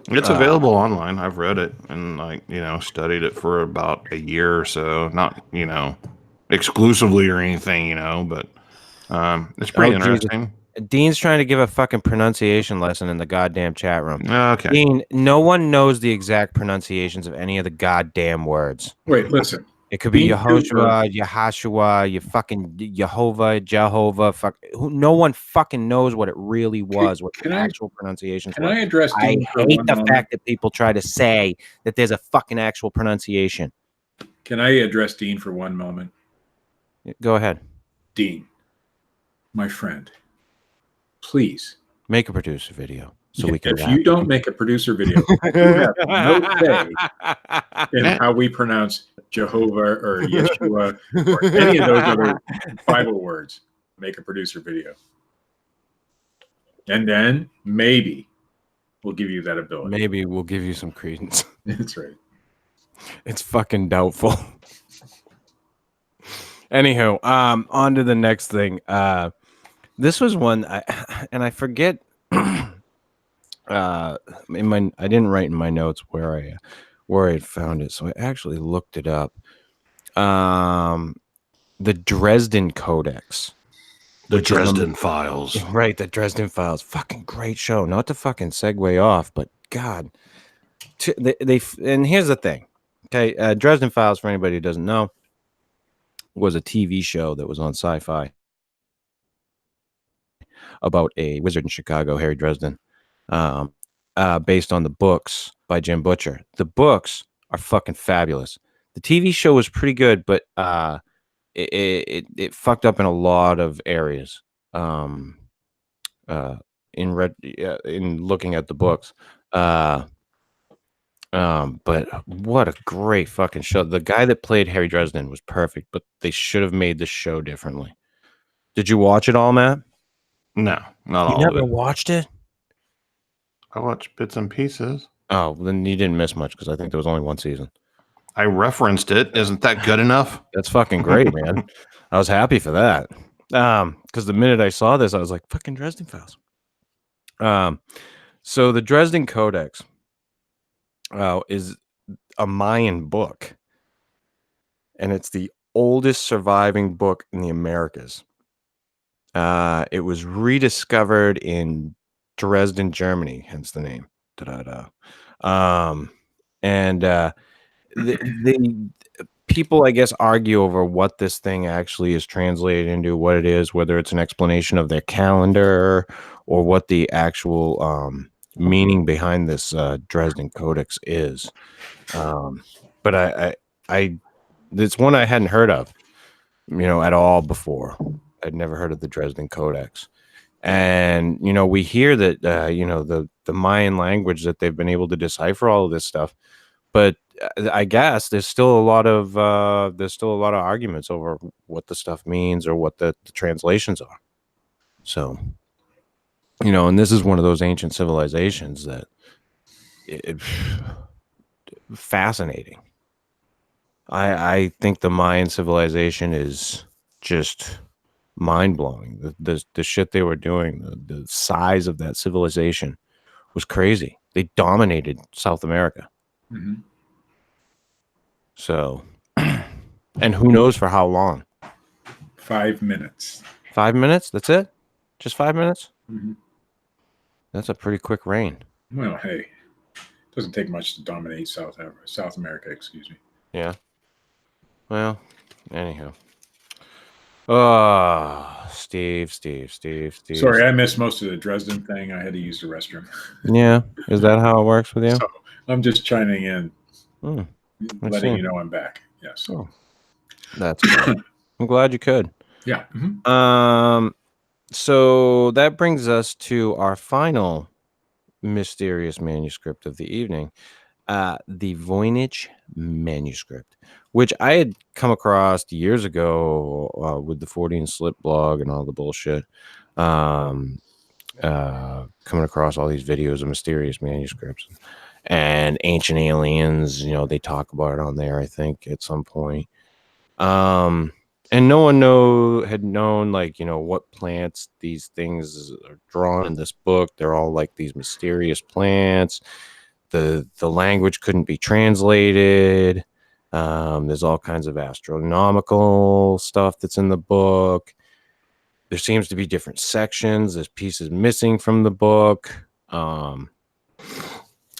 it's available online. I've read it and studied it for about a year or so. Not exclusively or anything, but it's pretty interesting. Jesus. Dean's trying to give a fucking pronunciation lesson in the goddamn chat room. Okay. Dean, no one knows the exact pronunciations of any of the goddamn words. Wait, listen. It could be Yehoshua, Yahashua, you fucking Jehovah. Fuck, no one fucking knows what it really was. What the actual pronunciations were. I address? I hate the fact that people try to say that there's a fucking actual pronunciation. Can I address Dean for one moment? Go ahead, Dean, my friend. Please make a producer video so we can. If you don't make a producer video, you have no say in how we pronounce Jehovah or Yeshua or any of those other Bible words. Make a producer video, and then maybe we'll give you that ability. Maybe we'll give you some credence. That's right. It's fucking doubtful. Anywho, on to the next thing. This was one I forget. I didn't write in my notes where I had found it, so I actually looked it up. The Dresden Codex. The Dresden Files. Right, the Dresden Files. Fucking great show. Not to fucking segue off, but God. And here's the thing. Okay, Dresden Files, for anybody who doesn't know, was a TV show that was on Sci-Fi about a wizard in Chicago, Harry Dresden, based on the books by Jim Butcher. The books are fucking fabulous. The TV show was pretty good, but it fucked up in a lot of areas. In looking at the books, but what a great fucking show. The guy that played Harry Dresden was perfect, but they should have made the show differently. Did you watch it all, Matt? No, not all of it. You never watched it? I watched bits and pieces. Oh, then you didn't miss much because I think there was only one season. I referenced it. Isn't that good enough? That's fucking great, man. I was happy for that. Because the minute I saw this, I was like, fucking Dresden Files. So the Dresden Codex is a Mayan book, and it's the oldest surviving book in the Americas. It was rediscovered in Dresden, Germany, hence the name. And the people, I guess, argue over what this thing actually is translated into, what it is, whether it's an explanation of their calendar or what the actual meaning behind this Dresden codex is. But I it's one I hadn't heard of, at all before. I'd never heard of the Dresden codex. And, we hear that, the Mayan language that they've been able to decipher all of this stuff. But I guess there's still a lot of arguments over what the stuff means or what the translations are. So, and this is one of those ancient civilizations that fascinating. I think the Mayan civilization is just mind-blowing. The shit they were doing, the size of that civilization was crazy. They dominated South America. Mm-hmm. So, and who knows for how long? 5 minutes. 5 minutes? That's it? Just 5 minutes? Mm-hmm. That's a pretty quick reign. Well, hey, it doesn't take much to dominate South America, excuse me. Yeah. Well, anyhow. Oh, Steve. Sorry, I missed most of the Dresden thing. I had to use the restroom. Yeah. Is that how it works with you? So I'm just chiming in, letting you know I'm back. Yes. Oh, that's good. I'm glad you could. Yeah. Mm-hmm. So that brings us to our final mysterious manuscript of the evening, the Voynich Manuscript, which I had come across years ago with the Fortean Slip blog and all the bullshit. Coming across all these videos of mysterious manuscripts and ancient aliens, they talk about it on there, I think, at some point. And no one had known, what plants these things are drawn in this book. They're all like these mysterious plants. The language couldn't be translated. There's all kinds of astronomical stuff that's in the book. There seems to be different sections. There's pieces missing from the book. And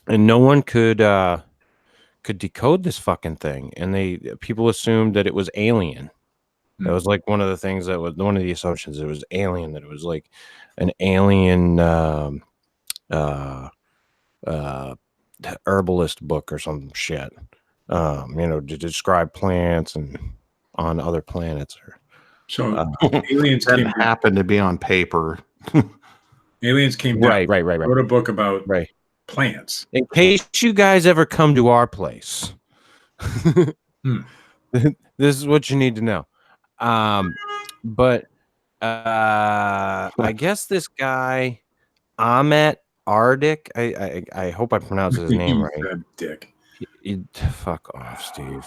no one could decode this fucking thing. And people assumed that it was alien. That was like one of the things that was one of the assumptions. It was alien, that it was like an alien herbalist book or some shit, to describe plants and on other planets. So aliens that happened to be on paper. Aliens came down. Right. Wrote a book about plants. In case you guys ever come to our place, this is what you need to know. But I guess this guy Ahmet Ardik, I hope I pronounced his name right. Dick. Fuck off, Steve.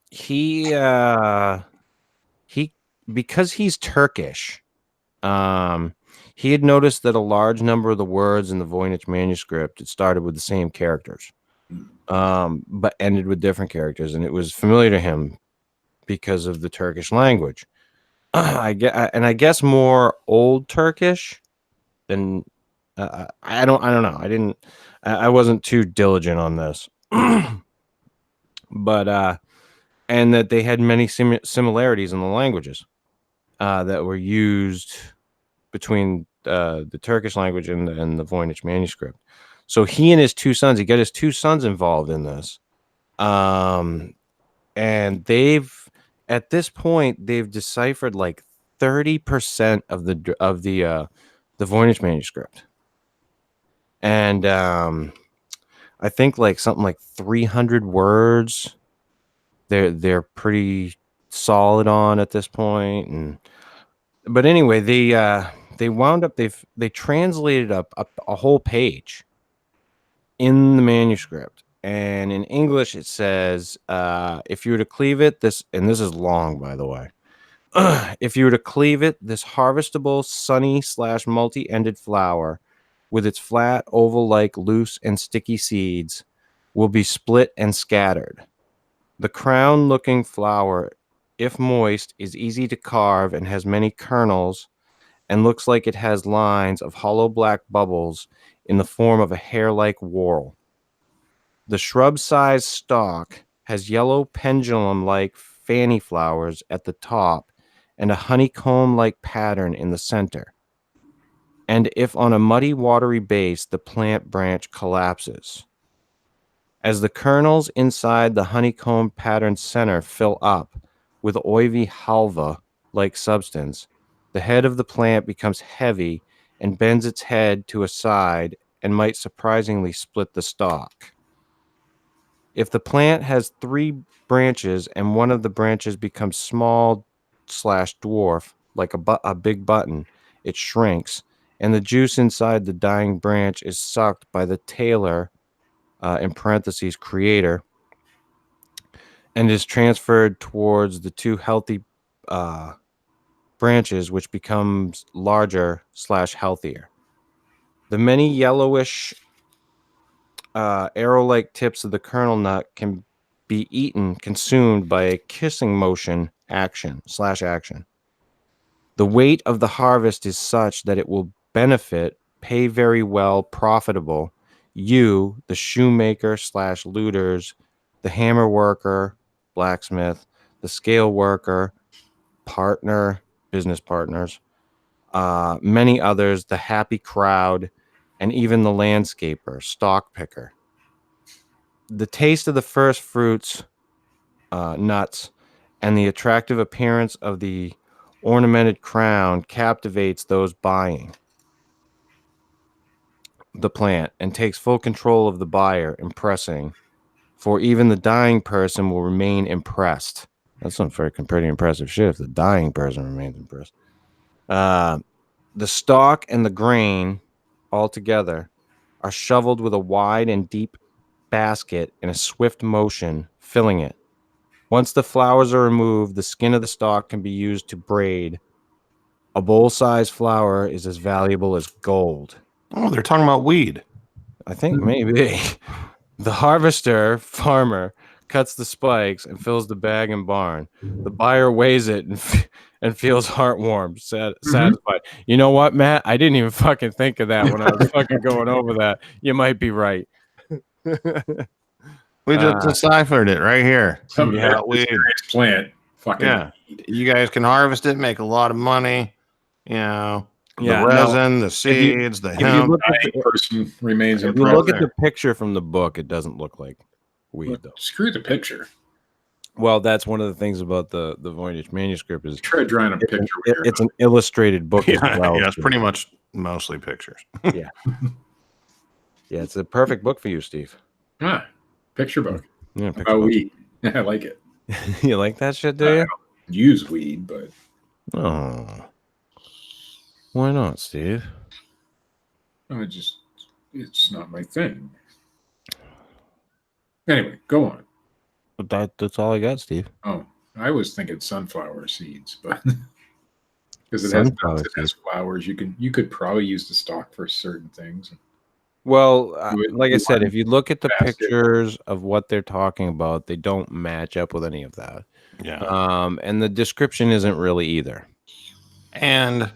He because he's Turkish, he had noticed that a large number of the words in the Voynich manuscript, it started with the same characters, but ended with different characters, and it was familiar to him because of the Turkish language. I guess more Old Turkish than I don't know. I wasn't too diligent on this, but and that they had many similarities in the languages that were used between the Turkish language and the Voynich manuscript. So he and his two sons, he got his two sons involved in this, and at this point they've deciphered like 30% of the Voynich manuscript, and I think like something like 300 words. They're pretty solid on at this point, but anyway, they wound up they translated up a whole page in the manuscript, and in English it says, if you were to cleave it, this is long, by the way. If you were to cleave it, this harvestable sunny / multi-ended flower with its flat, oval-like, loose and sticky seeds, will be split and scattered. The crown-looking flower, if moist, is easy to carve and has many kernels and looks like it has lines of hollow black bubbles in the form of a hair-like whorl. The shrub-sized stalk has yellow pendulum-like fanny flowers at the top and a honeycomb-like pattern in the center. And if on a muddy, watery base, the plant branch collapses. As the kernels inside the honeycomb pattern center fill up with oivy halva-like substance, the head of the plant becomes heavy and bends its head to a side and might surprisingly split the stalk. If the plant has 3 branches and one of the branches becomes small/dwarf, like a big button, it shrinks, and the juice inside the dying branch is sucked by the tailor, in parentheses, creator, and is transferred towards the 2 healthy branches, which becomes larger/healthier. The many yellowish arrow-like tips of the kernel nut can be consumed by a kissing motion action. The weight of the harvest is such that it will benefit, pay very well, profitable, you, the shoemaker/looters, the hammer worker, blacksmith, the scale worker, partner, business partners, many others, the happy crowd, and even the landscaper, stock picker. The taste of the first fruits, nuts, and the attractive appearance of the ornamented crown captivates those buying the plant and takes full control of the buyer, impressing, for even the dying person will remain impressed. That's some pretty impressive shit if the dying person remains impressed. The stalk and the grain altogether are shoveled with a wide and deep basket in a swift motion, filling it. Once the flowers are removed, the skin of the stalk can be used to braid. A bowl-sized flower is as valuable as gold. Oh, they're talking about weed. I think maybe. The farmer, cuts the spikes and fills the bag and barn. The buyer weighs it and feels heartwarmed, satisfied. You know what, Matt? I didn't even fucking think of that when I was fucking going over that. You might be right. We just deciphered it right here. Some experienced plant. Fucking weed. You guys can harvest it, make a lot of money. You know, the resin, the seeds, the hemp. Person remains if you look at the picture from the book, it doesn't look like weed, though. Screw the picture. Well, that's one of the things about the Voynich Manuscript is try drawing a picture. It's an illustrated book as well. Yeah, it's pretty much mostly pictures. Yeah. Yeah, it's a perfect book for you, Steve. Picture book. Yeah, about weed. I like it. You like that shit, do you? I don't use weed, but why not, Steve? It's not my thing. Anyway, go on. But that's all I got, Steve. Oh, I was thinking sunflower seeds, but because it has flowers, you could probably use the stalk for certain things. Well, like I said, if you look at the pictures of what they're talking about, they don't match up with any of that. Yeah. And the description isn't really either. And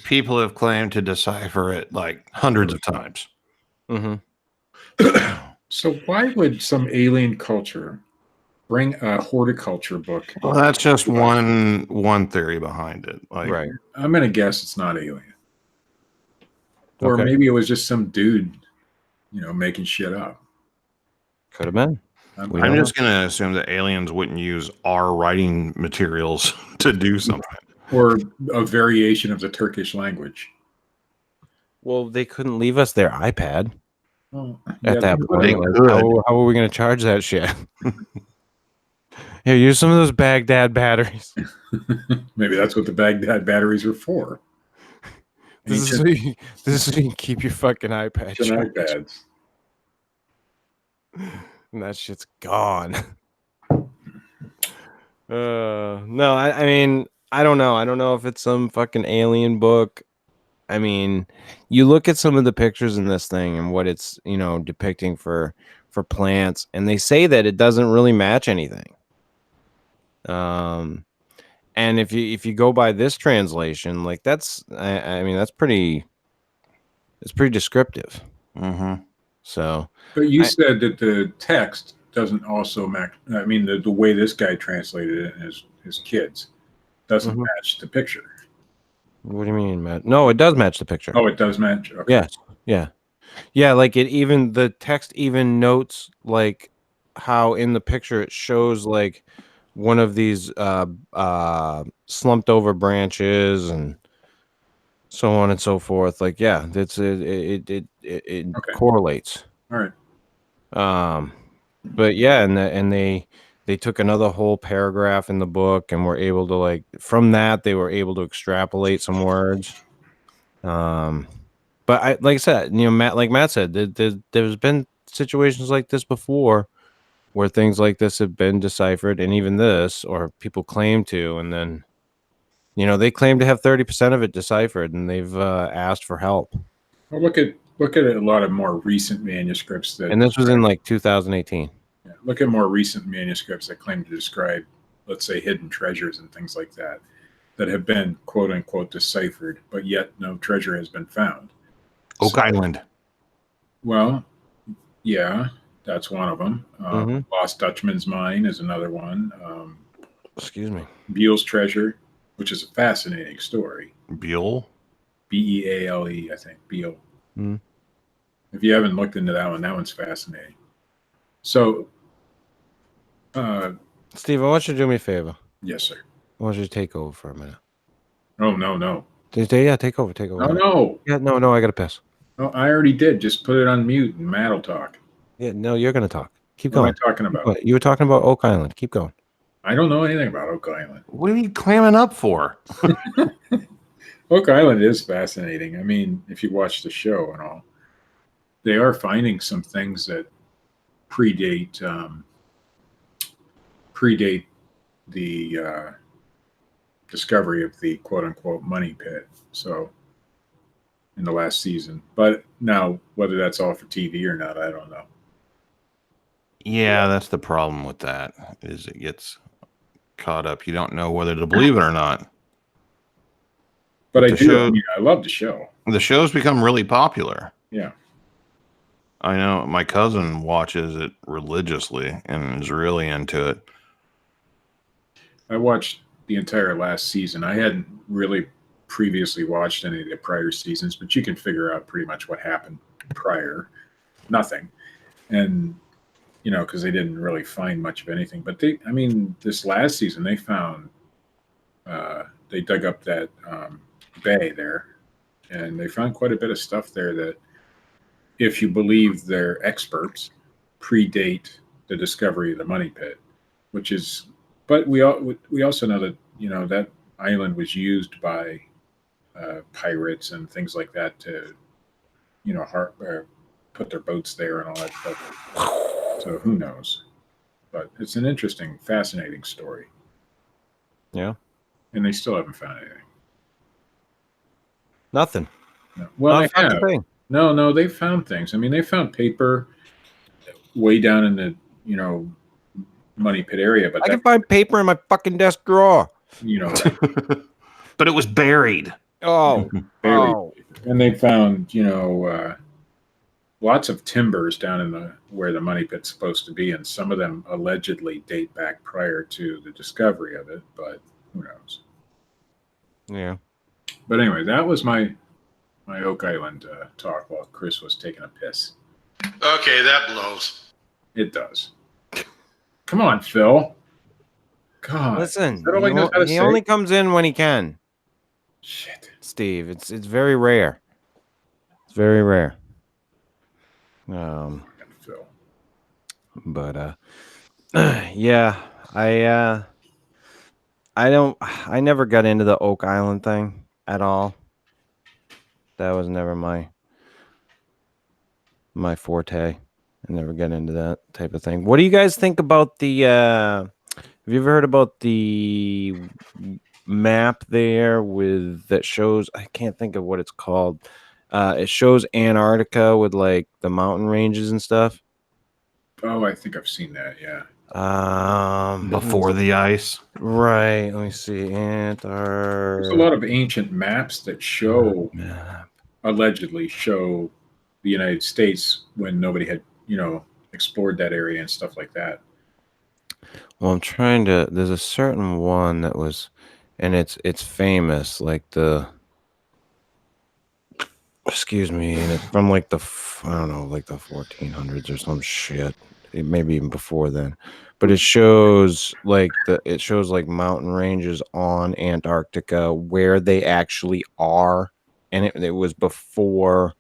people have claimed to decipher it like hundreds of times. Mm-hmm. So why would some alien culture bring a horticulture book? Well, that's just one theory behind it. Like, right. I'm going to guess it's not alien. Or maybe it was just some dude, making shit up. Could have been. I'm just going to assume that aliens wouldn't use our writing materials to do something. Or a variation of the Turkish language. Well, they couldn't leave us their iPad at that point. How are we going to charge that shit? Here, use some of those Baghdad batteries. Maybe that's what the Baghdad batteries are for. This is so you can keep your fucking iPad. iPads. And that shit's gone. No, I mean, I don't know. I don't know if it's some fucking alien book. I mean, you look at some of the pictures in this thing and what it's, depicting for plants, and they say that it doesn't really match anything. And if you go by this translation, like that's, I mean, it's pretty descriptive. Mm-hmm. So, But you said that the text doesn't also match. I mean, the way this guy translated it, his kids, doesn't match the picture. What do you mean, Matt? No, it does match the picture. Oh, it does match. Okay. Yes. Yeah. Like the text even notes like how in the picture it shows like one of these slumped over branches and so on and so forth. Like, yeah, it Okay. correlates. All right. But yeah, and they took another whole paragraph in the book and were able to from that they were able to extrapolate some words. But like I said, Matt said, there's been situations like this before where things like this have been deciphered, and even this, or people claim to, and then they claim to have 30% of it deciphered, and they've asked for help. Well, look at a lot of more recent manuscripts And this was in 2018. Yeah, look at more recent manuscripts that claim to describe, let's say, hidden treasures and things like that have been quote unquote deciphered, but yet no treasure has been found. Oak Island. Well, yeah, that's one of them. Lost Dutchman's Mine is another one. Excuse me. Beale's Treasure, which is a fascinating story. Beale? Beale, I think. Beale. Mm. If you haven't looked into that one's fascinating. So, Steve, I want you to do me a favor. Yes, sir. I want you to take over for a minute. Oh, no. Yeah, take over. No. Yeah, no, I got to piss. No, I already did. Just put it on mute and Matt will talk. Yeah, no, you're going to talk. Keep What going. am I talking about? You were talking about Oak Island. Keep going. I don't know anything about Oak Island. What are you clamming up for? Oak Island is fascinating. I mean, if you watch the show and all, they are finding some things that predate the discovery of the quote unquote money pit. So in the last season, but now whether that's all for TV or not, I don't know. Yeah, that's the problem with that, is it gets caught up. You don't know whether to believe it or not. But I love the show. The show's become really popular. Yeah. I know my cousin watches it religiously and is really into it. I watched the entire last season. I hadn't really previously watched any of the prior seasons, but you can figure out pretty much what happened prior. Nothing. And, because they didn't really find much of anything. But this last season, they found, they dug up that bay there, and they found quite a bit of stuff there that, if you believe their experts, predate the discovery of the money pit, which is, but we also know that, that island was used by pirates and things like that to, put their boats there and all that stuff. So who knows? But it's an interesting, fascinating story. Yeah. And they still haven't found anything. Nothing. No. Well, they have. Thing. No, they found things. I mean, they found paper way down in the, money pit area. But I can find paper in my fucking desk drawer. But it was buried. Oh. Buried. Oh. And they found, lots of timbers down in where the money pit's supposed to be, and some of them allegedly date back prior to the discovery of it, but who knows? Yeah. But anyway, that was my Oak Island talk while Chris was taking a piss. Okay, that blows. It does. Come on, Phil. God. Listen, he only comes in when he can. Shit. Steve, it's very rare. It's very rare. Phil. But yeah, I never got into the Oak Island thing at all. That was never my forte. I never got into that type of thing. What do you guys think about the have you ever heard about the map there that shows, I can't think of what it's called. It shows Antarctica with like the mountain ranges and stuff. Oh, I think I've seen that. Yeah. Before the ice. Right. Let me see. There's Antarctica. a lot of ancient maps that show, allegedly show the United States when nobody had, explored that area and stuff like that. Well, there's a certain one that was, and it's famous, like excuse me, and it's from like I don't know, like the 1400s or some shit. It maybe even before then. But it shows like mountain ranges on Antarctica where they actually are, and it was before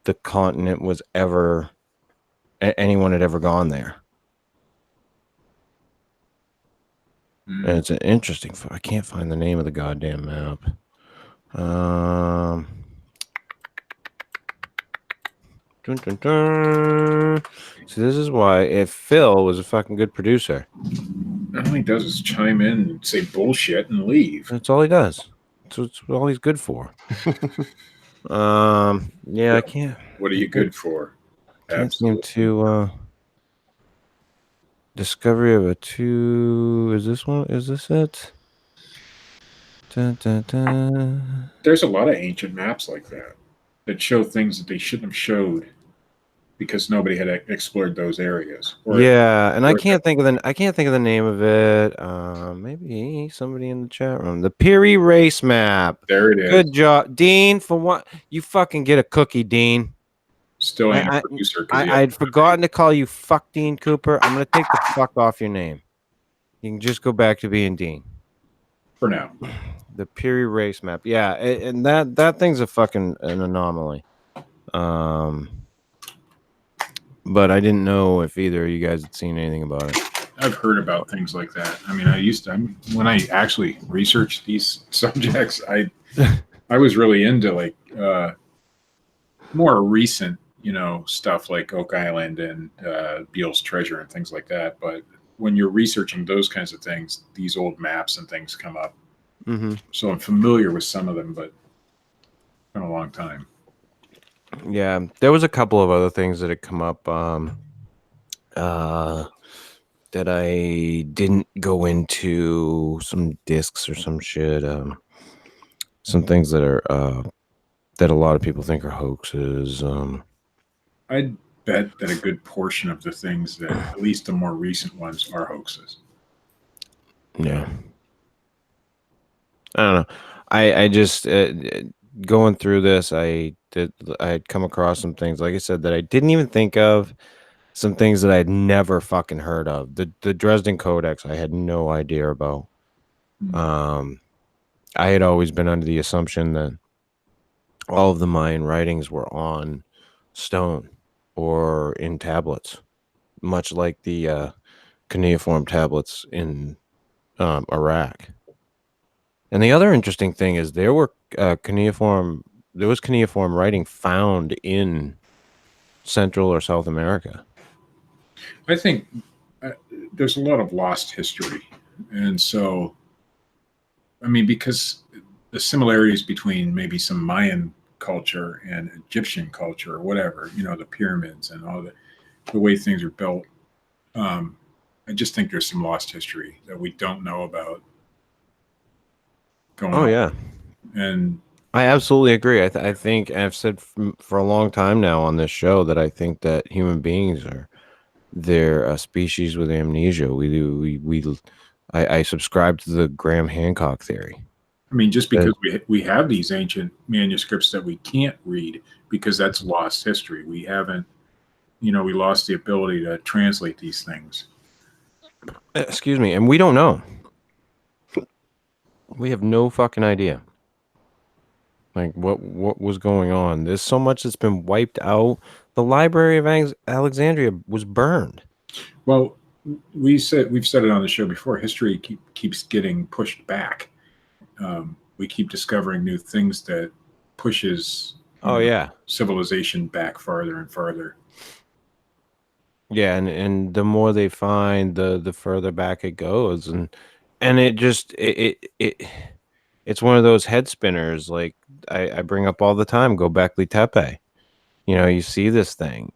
the continent was ever anyone had ever gone there. And it's an interesting. I can't find the name of the goddamn map. Dun, dun, dun. So this is why if Phil was a fucking good producer. All he does is chime in and say bullshit and leave. That's all he does. That's all he's good for. Yeah, I can't. What are you good for? Can't seem to discovery of a two. Is this one? Is this it? Dun, dun, dun. There's a lot of ancient maps like that show things that they shouldn't have showed because nobody had explored those areas. Yeah, and I can't think of the name of it. Maybe somebody in the chat room. The Peary race map. There it is. Good job, Dean. For what you fucking get a cookie, Dean. Still ain't a producer. I'd forgotten to call you fuck Dean Cooper. I'm gonna take the fuck off your name. You can just go back to being Dean. For now. The Peary race map. Yeah, and that thing's a fucking an anomaly. But I didn't know if either of you guys had seen anything about it. I've heard about things like that. I mean, when I actually researched these subjects, I was really into like more recent, stuff like Oak Island and Beale's Treasure and things like that. But when you're researching those kinds of things, these old maps and things come up. Mm-hmm. So I'm familiar with some of them, but it's been a long time. Yeah, there was a couple of other things that had come up that I didn't go into, some discs or some shit. Some things that are that a lot of people think are hoaxes. I'd bet that a good portion of the things that, at least the more recent ones, are hoaxes. Yeah. I don't know. I just going through this, I had come across some things, like I said, that I didn't even think of. Some things that I'd never fucking heard of. The Dresden Codex, I had no idea about. I had always been under the assumption that all of the Mayan writings were on stone or in tablets, much like the cuneiform tablets in Iraq. And the other interesting thing is there was cuneiform writing found in Central or South America. I think there's a lot of lost history. And so, I mean, because the similarities between maybe some Mayan culture and Egyptian culture or whatever, the pyramids and all the way things are built, I just think there's some lost history that we don't know about. Yeah. And I absolutely agree. I think I've said for a long time now on this show that I think that human beings they're a species with amnesia. I subscribe to the Graham Hancock theory. I mean, just because we have these ancient manuscripts that we can't read because that's lost history. We haven't, we lost the ability to translate these things. Excuse me. And we don't know. We have no fucking idea. Like what was going on. There's so much that's been wiped out. The Library of Alexandria was burned. Well, we've said it on the show before. History keeps getting pushed back. We keep discovering new things that pushes civilization back farther and farther. Yeah, and the more they find, the further back it goes. And And it's one of those head spinners. Like I bring up all the time. Göbekli Tepe. You know, you see this thing,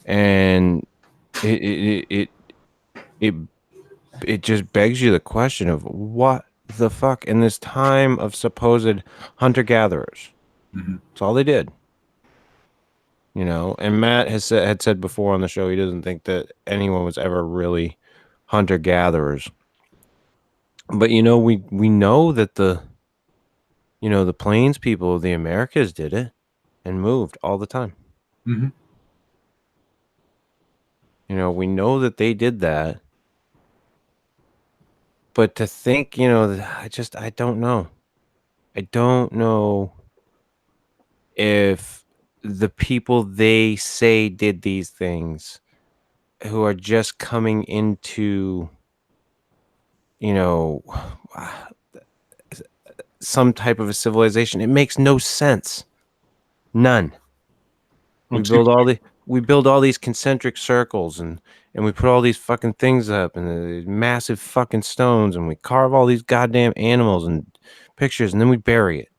and it just begs you the question of what the fuck in this time of supposed hunter gatherers. That's all they did. You know, and Matt had said before on the show he doesn't think that anyone was ever really hunter gatherers. But you know, we know that the plains people of the Americas did it and moved all the time. Mm-hmm. You know, we know that they did that. But to think, you know, I don't know. I don't know if the people they say did these things who are just coming into, you know, some type of a civilization. It makes no sense. None. We build all these concentric circles and we put all these fucking things up and the massive fucking stones and we carve all these goddamn animals and pictures and then we bury it.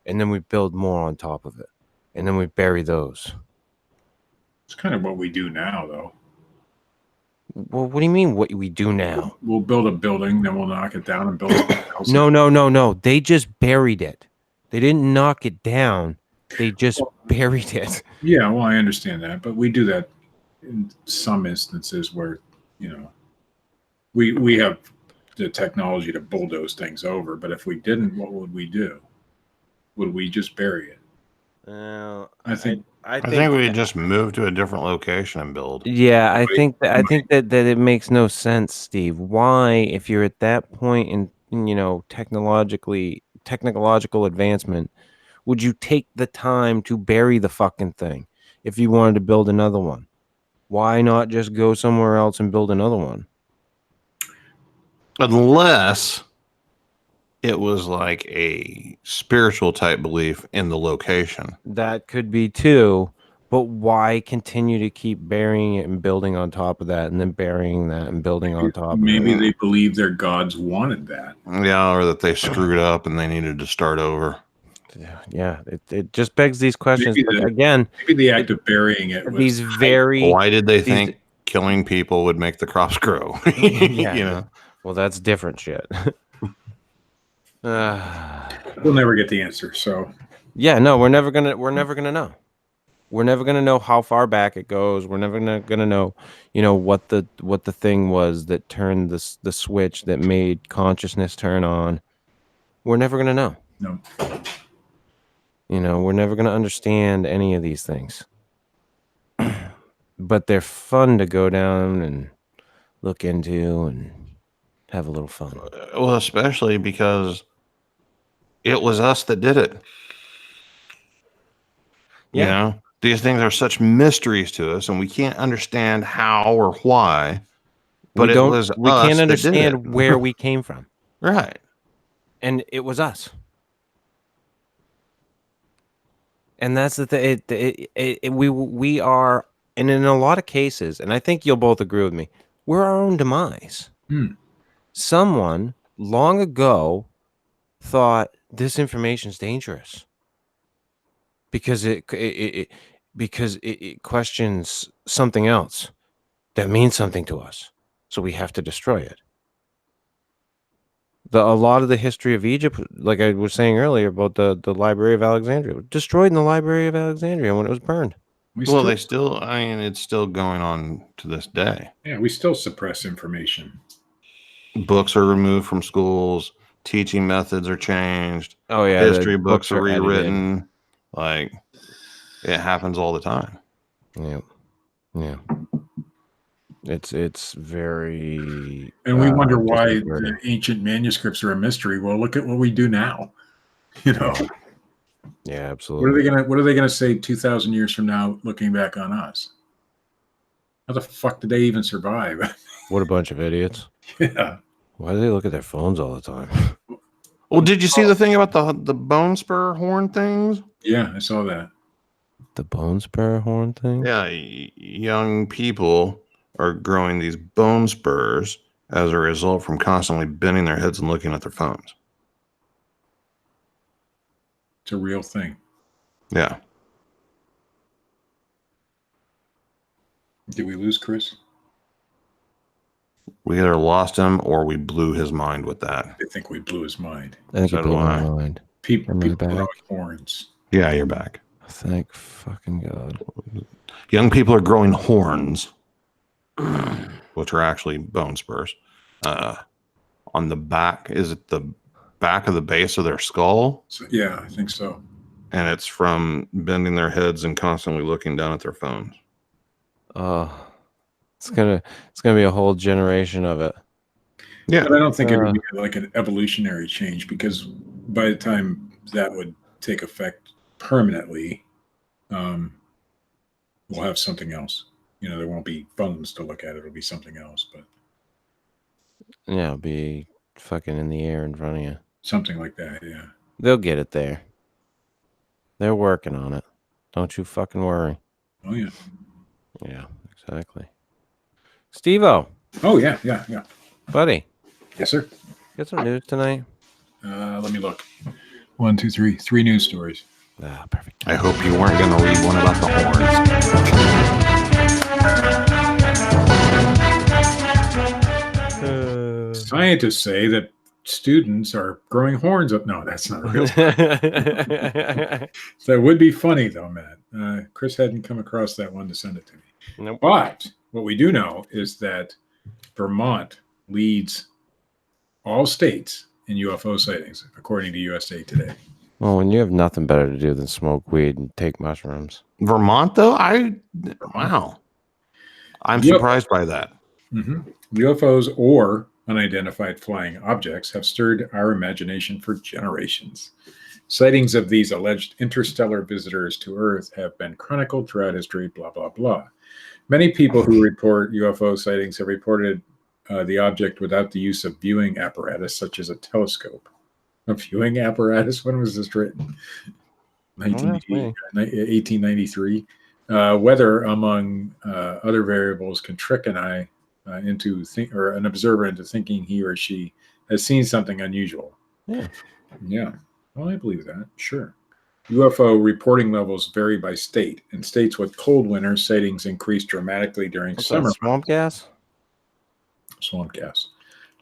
And then we build more on top of it. And then we bury those. It's kind of what we do now, though. Well, what do you mean what we do now? We'll build a building, then we'll knock it down and build something else. No. They just buried it. They didn't knock it down. They just buried it. Yeah, well, I understand that. But we do that in some instances where, you know, we have the technology to bulldoze things over. But if we didn't, what would we do? Would we just bury it? I think we just move to a different location and build. Yeah, I think that it makes no sense, Steve. Why, if you're at that point in you know, technological advancement, would you take the time to bury the fucking thing if you wanted to build another one? Why not just go somewhere else and build another one? Unless it was like a spiritual type belief in the location. That could be too, but why continue to keep burying it and building on top of that and then burying that and building on top of it? Maybe they believe their gods wanted that. Yeah, or that they screwed up and they needed to start over. Yeah, it just begs these questions. Again, maybe the act of burying it was why did they think killing people would make the crops grow? Yeah, you know. Well, that's different shit. We'll never get the answer. So yeah, no, we're never gonna know. We're never gonna know how far back it goes. We're never gonna know, you know, what the thing was that turned the switch that made consciousness turn on. We're never gonna know. No. You know, we're never gonna understand any of these things. But they're fun to go down and look into and have a little fun. Well, especially because it was us that did it. Yeah. You know, these things are such mysteries to us, and we can't understand how or why. But we can't understand where we came from. Right. And it was us. And that's the thing. We are, and in a lot of cases, and I think you'll both agree with me, we're our own demise. Someone long ago thought this information is dangerous because it questions something else that means something to us, so we have to destroy it. A lot of the history of Egypt, like I was saying earlier about the Library of Alexandria, was destroyed in the Library of Alexandria when it was burned. It's still going on to this day. Yeah, we still suppress information. Books are removed from schools. Teaching methods are changed. Oh yeah, history books are rewritten. Like, it happens all the time. Yeah. It's very. And we wonder why the ancient manuscripts are a mystery. Well, look at what we do now. You know. Yeah, absolutely. What are they gonna say 2,000 years from now, looking back on us? How the fuck did they even survive? What a bunch of idiots. Yeah. Why do they look at their phones all the time? Well, did you see the thing about the bone spur horn things? Yeah, I saw that. The bone spur horn thing? Yeah, young people are growing these bone spurs as a result from constantly bending their heads and looking at their phones. It's a real thing. Yeah. Did we lose Chris? We either lost him or we blew his mind with that. I think we blew his mind. I think So it do blew my I. mind. People Am I growing back? horns. Yeah, you're back. Thank fucking God. Young people are growing horns, which are actually bone spurs. On the back, is it the back of the base of their skull? So, yeah, I think so. And it's from bending their heads and constantly looking down at their phones. Oh, it's gonna be a whole generation of it. Yeah. But I don't think it would be like an evolutionary change, because by the time that would take effect permanently, we'll have something else. You know, there won't be phones to look at. It'll be something else, but Yeah, it'll be fucking in the air in front of you. something like that. Yeah. They'll get it there. They're working on it. Don't you fucking worry. Oh yeah. Yeah, exactly. Steve-O, Oh yeah. Yeah. Yeah. buddy, Yes, sir. get some news tonight. Let me look. 1, 2, 3. 3 news stories. Ah, perfect. I hope you weren't going to read one about the horns. Scientists say that students are growing horns. No, that's not real. That would be funny though, Matt. Chris hadn't come across that one to send it to me. Nope. But what we do know is that Vermont leads all states in UFO sightings, according to USA Today. Well, when you have nothing better to do than smoke weed and take mushrooms. Vermont, though? Wow. I'm surprised by that. Mm-hmm. UFOs or unidentified flying objects have stirred our imagination for generations. Sightings of these alleged interstellar visitors to Earth have been chronicled throughout history, blah, blah, blah. Many people who report UFO sightings have reported the object without the use of viewing apparatus, such as a telescope. A viewing apparatus? When was this written? 1893. Weather, among other variables, can trick an eye or an observer into thinking he or she has seen something unusual. Yeah. Yeah. Well, I believe that. Sure. UFO reporting levels vary by state. In states with cold winters, sightings increase dramatically during What's summer. that, swamp gas? Swamp gas.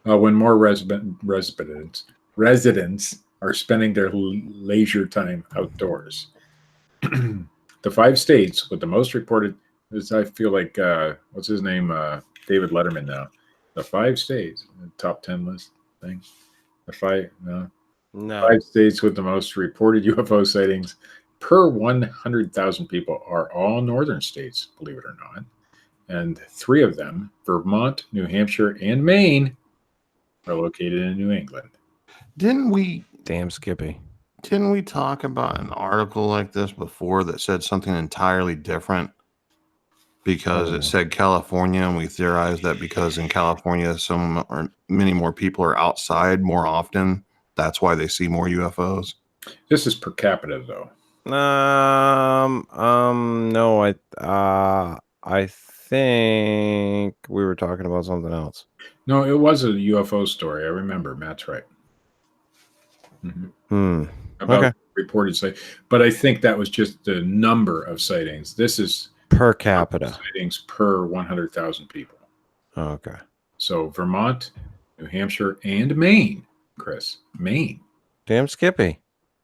When more residents are spending their leisure time outdoors. The 5 states with the most reported is, I feel like, what's his name? David Letterman now. The 5 states, the top 10 list thing. The 5 states with the most reported UFO sightings per 100,000 people are all northern states, believe it or not. And 3 of them, Vermont, New Hampshire, and Maine, are located in New England. Didn't we talk about an article like this before that said something entirely different? Because it said California, and we theorized that because in California many more people are outside more often, that's why they see more UFOs. This is per capita, though. No, I think we were talking about something else. No, it was a UFO story. I remember. Matt's right. Mm-hmm. About reported sightings. But I think that was just the number of sightings. This is per capita sightings per 100,000 people. Oh, okay. So Vermont, New Hampshire, and Maine, Chris. Maine. Damn Skippy.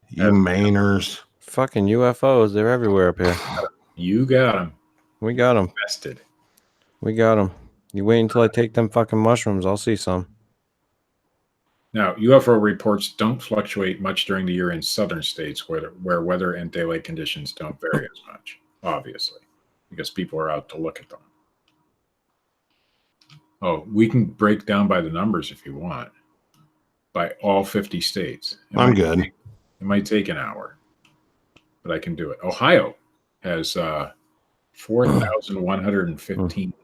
You Mainers. Fucking UFOs. They're everywhere up here. You got them. We got them. Invested. We got them. You wait until I take them fucking mushrooms. I'll see some. Now, UFO reports don't fluctuate much during the year in southern states where weather and daylight conditions don't vary as much, obviously, because people are out to look at them. Oh, we can break down by the numbers if you want, by all 50 states. I'm good. It might take an hour, but I can do it. Ohio has 4,115.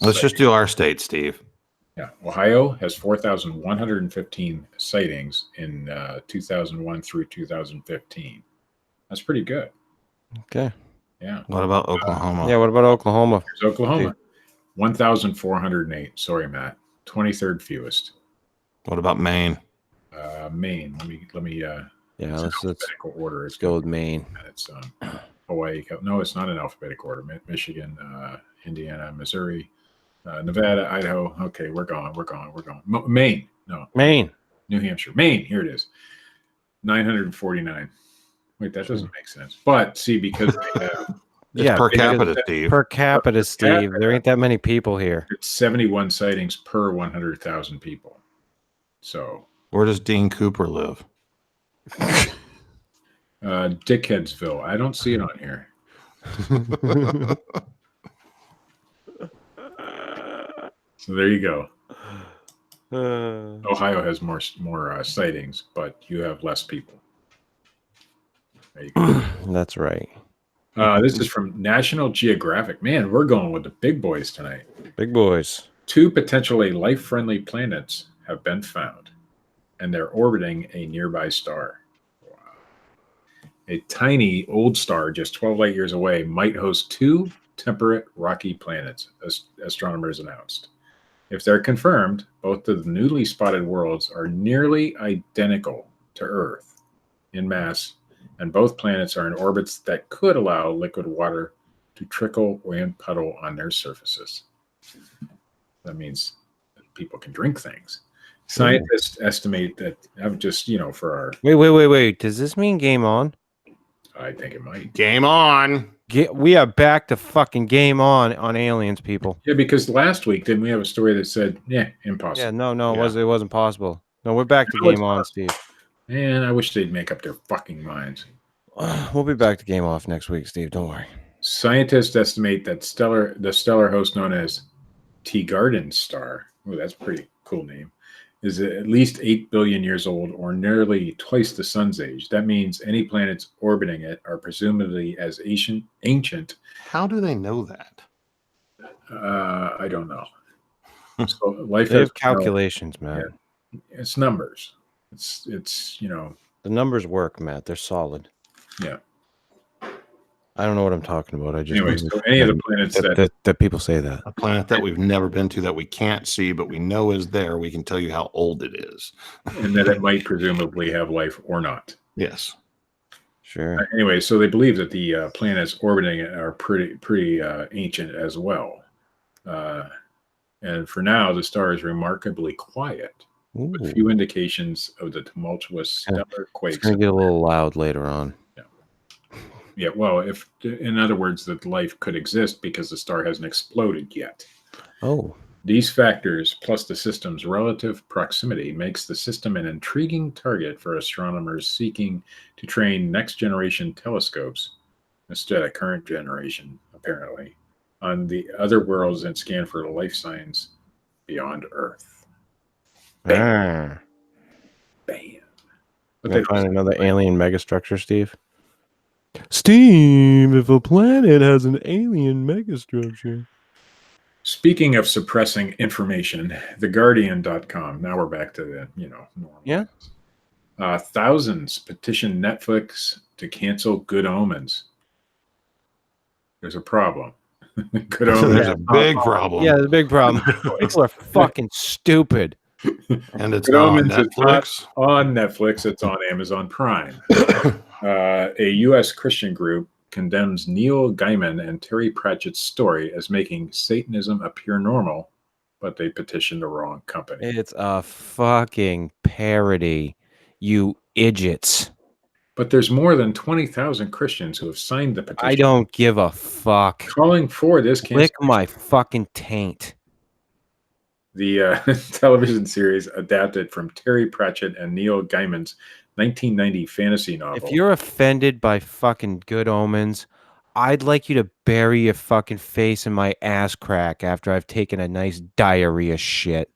Let's just do our state, Steve. Yeah, Ohio has 4,115 sightings in 2001 through 2015. That's pretty good. Okay. Yeah. What about Oklahoma? Yeah, what about Oklahoma? Here's Oklahoma. 1,408. Sorry, Matt. 23rd fewest. What about Maine? Maine. Let me. Yeah, let's alphabetical order. Let's go with Maine. It's Hawaii. No, it's not in alphabetical order. Michigan, Indiana, Missouri, Nevada, Idaho. Okay, we're going. Maine. No. Maine. New Hampshire. Maine. Here it is. 949. Wait, that doesn't make sense. But see, because they have per capita, Steve. Per capita, Steve. There ain't that many people here. It's 71 sightings per 100,000 people. So where does Dean Cooper live? Dickheadsville. I don't see it on here. So there you go. Ohio has more sightings, but you have less people. There you go. That's right. This is from National Geographic. Man, we're going with the big boys tonight. Big boys. 2 potentially life-friendly planets have been found, and they're orbiting a nearby star. Wow. A tiny old star just 12 light years away might host 2 temperate rocky planets, as astronomers announced. If they're confirmed, both of the newly spotted worlds are nearly identical to Earth in mass, and both planets are in orbits that could allow liquid water to trickle and puddle on their surfaces. That means that people can drink things. Scientists estimate that just, for our... Wait. Does this mean game on? I think it might. Game on. We are back to fucking game on aliens, people. Yeah, because last week, didn't we have a story that said, impossible? Yeah, no, it wasn't possible. No, we're back to game on, Steve. Man, I wish they'd make up their fucking minds. We'll be back to game off next week, Steve. Don't worry. Scientists estimate that the stellar host known as Teegarden star, that's a pretty cool name, is at least 8 billion years old, or nearly twice the sun's age. That means any planets orbiting it are presumably as ancient. How do they know that? I don't know. So life they has have calculations, Matt. Yeah, it's numbers. It's the numbers work, Matt. They're solid. Yeah. I don't know what I'm talking about. I just anyway. So any of the planets that people say that a planet that we've never been to, that we can't see, but we know is there, we can tell you how old it is, and that it might presumably have life or not. Yes. Sure. Anyway, so they believe that the planets orbiting it are pretty ancient as well. And for now, the star is remarkably quiet, with few indications of the tumultuous stellar quakes. It's going to get a little loud later on. Yeah, well, in other words, that life could exist because the star hasn't exploded yet. Oh. These factors, plus the system's relative proximity, makes the system an intriguing target for astronomers seeking to train next-generation telescopes, instead of current generation, apparently, on the other worlds and scan for life signs beyond Earth. Bam. Bam. But they find another alien megastructure, Steve? Steve, if a planet has an alien megastructure. Speaking of suppressing information, theguardian.com. Now we're back to the, normal. Yeah. Thousands petition Netflix to cancel Good Omens. There's a problem. Good Omens. There's a big problem. Yeah, there's a big problem. People are fucking stupid. And it's on Netflix. On Netflix. It's on Amazon Prime. A U.S. Christian group condemns Neil Gaiman and Terry Pratchett's story as making Satanism appear normal, but they petitioned the wrong company. It's a fucking parody, you idiots. But there's more than 20,000 Christians who have signed the petition. I don't give a fuck. Calling for this cancellation. Lick my fucking taint. The television series adapted from Terry Pratchett and Neil Gaiman's 1990 fantasy novel. If you're offended by fucking Good Omens, I'd like you to bury your fucking face in my ass crack after I've taken a nice diarrhea shit.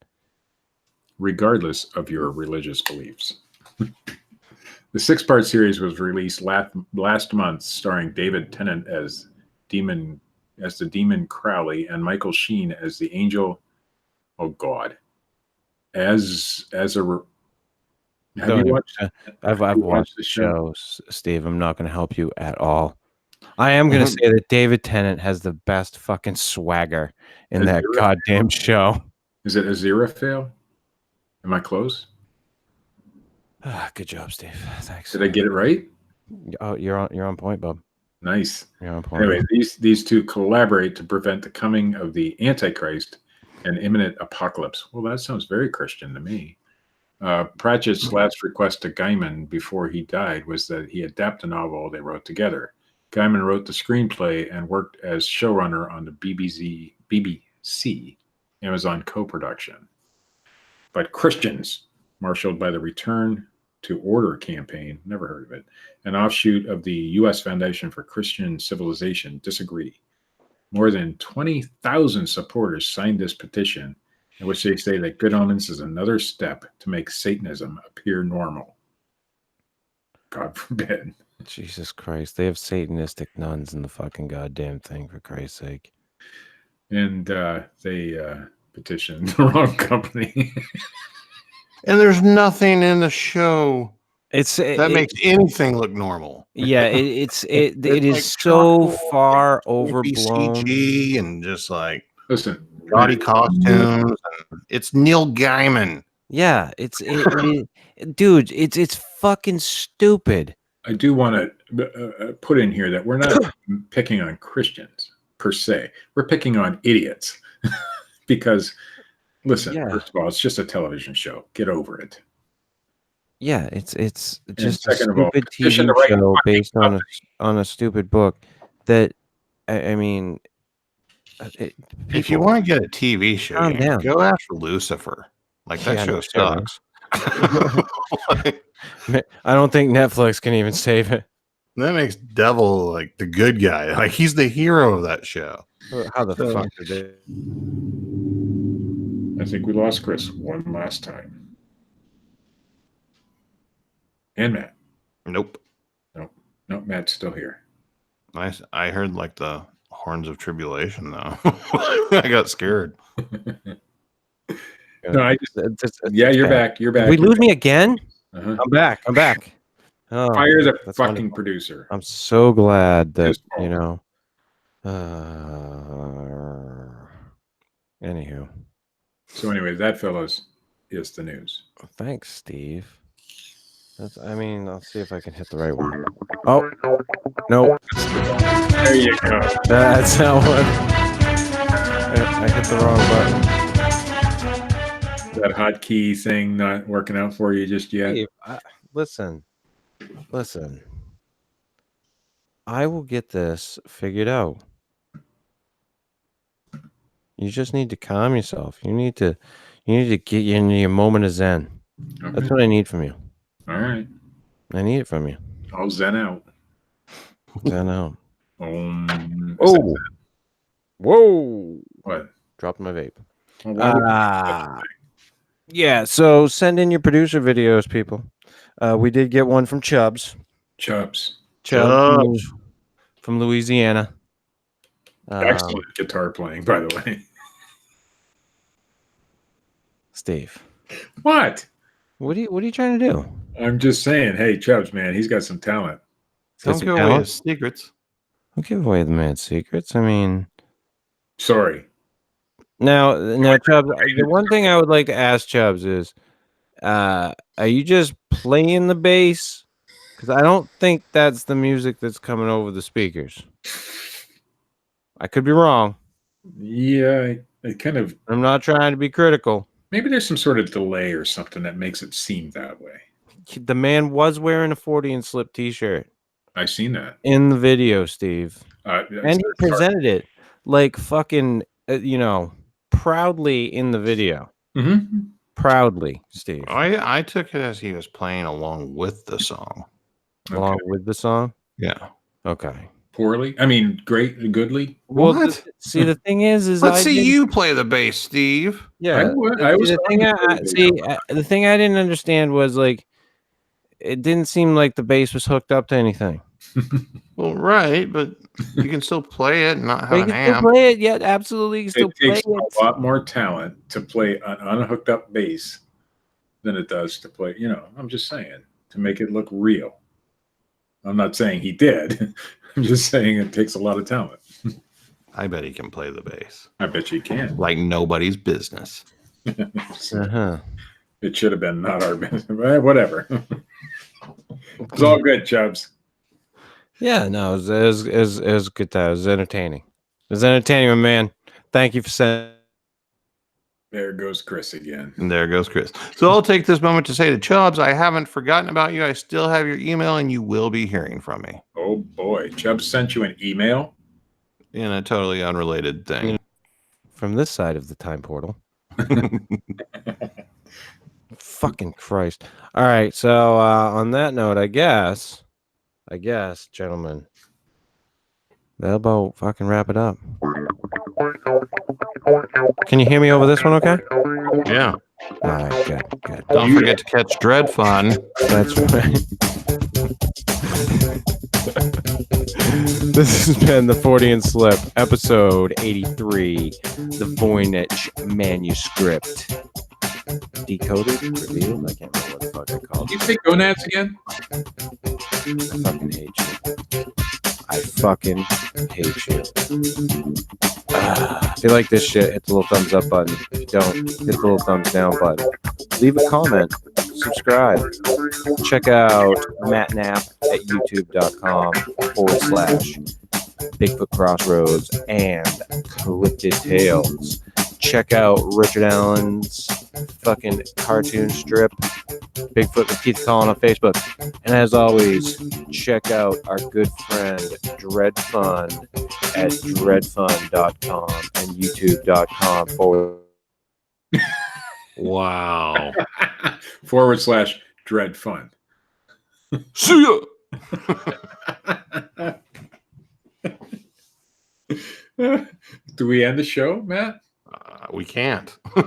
Regardless of your religious beliefs. The 6-part series was released last month, starring David Tennant as the demon Crowley and Michael Sheen as the angel. Oh God! As a have you watched? I've watched the show, Steve. I'm not going to help you at all. I am going to say that David Tennant has the best fucking swagger in that goddamn show. Is it Aziraphale? Am I close? Good job, Steve. Thanks. Did I get it right? Oh, you're on point, bub. Nice. You're on point. Anyway, these two collaborate to prevent the coming of the Antichrist and imminent apocalypse. Well, that sounds very Christian to me. Pratchett's last request to Gaiman before he died was that he adapt a novel they wrote together. Gaiman wrote the screenplay and worked as showrunner on the BBC Amazon co-production. But Christians, marshaled by the Return to Order campaign, never heard of it, an offshoot of the U.S. Foundation for Christian Civilization, disagree. More than 20,000 supporters signed this petition, in which they say that Good Omens is another step to make Satanism appear normal. God forbid. Jesus Christ. They have Satanistic nuns in the fucking goddamn thing, for Christ's sake. And they petitioned the wrong company. And there's nothing in the show that makes anything look normal. Yeah, it is like so far overblown. CG and just like listen, gaudy costumes. And it's Neil Gaiman. Yeah, dude, it's fucking stupid. I do want to put in here that we're not picking on Christians per se. We're picking on idiots because, listen, first of all, it's just a television show. Get over it. Yeah, it's just a second of all, stupid petition TV to write show fucking based on a stupid book. That I mean, if you want to get a TV show, calm down. Go after Lucifer. Like that show sucks. I don't think Netflix can even save it. That makes Devil like the good guy. Like he's the hero of that show. How the fuck did they? I think we lost Chris one last time. And Matt. Nope. Nope, Matt's still here. Nice. I heard like the horns of tribulation though. I got scared. No, I just you're back. You're back. Did we lose me again? Uh-huh. I'm back. Oh, fire the that's fucking wonderful. producer. I'm so glad that anywho. So anyway, that, fellas, is the news. Thanks, Steve. I'll see if I can hit the right one. Oh, no. There you go. That's that one. I hit the wrong button. That hotkey thing not working out for you just yet? Steve, listen. I will get this figured out. You just need to calm yourself. You need to get into your moment of zen. Okay. That's what I need from you. All right. I need it from you. I'll zen out. Zen out. Oh. Whoa. What? Dropped my vape. Yeah, so send in your producer videos, people. We did get one from Chubbs. Chubbs from Louisiana. Excellent guitar playing, by the way. Steve. What? What are you trying to do? I'm just saying, hey, Chubbs, man, he's got some talent. Don't give away his secrets. Don't give away the man's secrets. I mean, sorry. Now, Chubbs, the one thing I would like to ask Chubbs is, are you just playing the bass? Because I don't think that's the music that's coming over the speakers. I could be wrong. Yeah, I kind of... I'm not trying to be critical. Maybe there's some sort of delay or something that makes it seem that way. The man was wearing a Fortean Slip t-shirt. I've seen that. In the video, Steve. And he presented it like fucking, proudly in the video. Mm-hmm. Proudly, Steve. I took it as he was playing along with the song. Along with the song? Yeah. Okay. Poorly? I mean, goodly? Well, the thing is let's see you play the bass, Steve. Yeah. The thing I didn't understand was like, it didn't seem like the bass was hooked up to anything. Well, right, but you can still play it and not have an amp. Still play it, yeah, absolutely. It takes a lot more talent to play an unhooked up bass than it does to play. I'm just saying, to make it look real. I'm not saying he did. I'm just saying it takes a lot of talent. I bet he can play the bass. I bet you can. Like nobody's business. It should have been not our business. Whatever. It's all good, Chubbs. Yeah, no, it was good time. It was entertaining. It was entertaining, my man. Thank you for sending. There goes Chris again. And there goes Chris. So I'll take this moment to say to Chubbs, I haven't forgotten about you. I still have your email, and you will be hearing from me. Oh, boy. Chubbs sent you an email? In a totally unrelated thing. From this side of the time portal. Fucking Christ. All right, so on that note, I guess, gentlemen, that'll about fucking wrap it up. Can you hear me over this one okay? Yeah. All right, good. Don't forget to catch Dred Funn. That's right. This has been the Fortean Slip, episode 83, the Voynich Manuscript Decoded, revealed. I can't remember what the fuck I called Did you say gonads again? I fucking hate you. If you like this shit, hit the little thumbs up button. If you don't, hit the little thumbs down button. Leave a comment. Subscribe. Check out Matt Knapp at youtube.com/bigfootcrossroads and Cryptid Tales. Check out Richard Allen's fucking cartoon strip, Bigfoot with Keith Collin on Facebook. And as always, check out our good friend Dred Funn at dredfunn.com and youtube.com Wow. /Dred Funn. See ya. Do we end the show, Matt? We can't. Am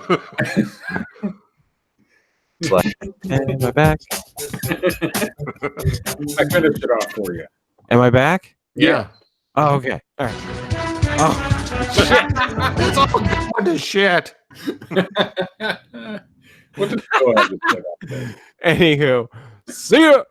I back? I finished it off for you. Am I back? Yeah. Oh, okay. All right. Oh, shit. It's all going to shit. What the hell? Anywho, see ya.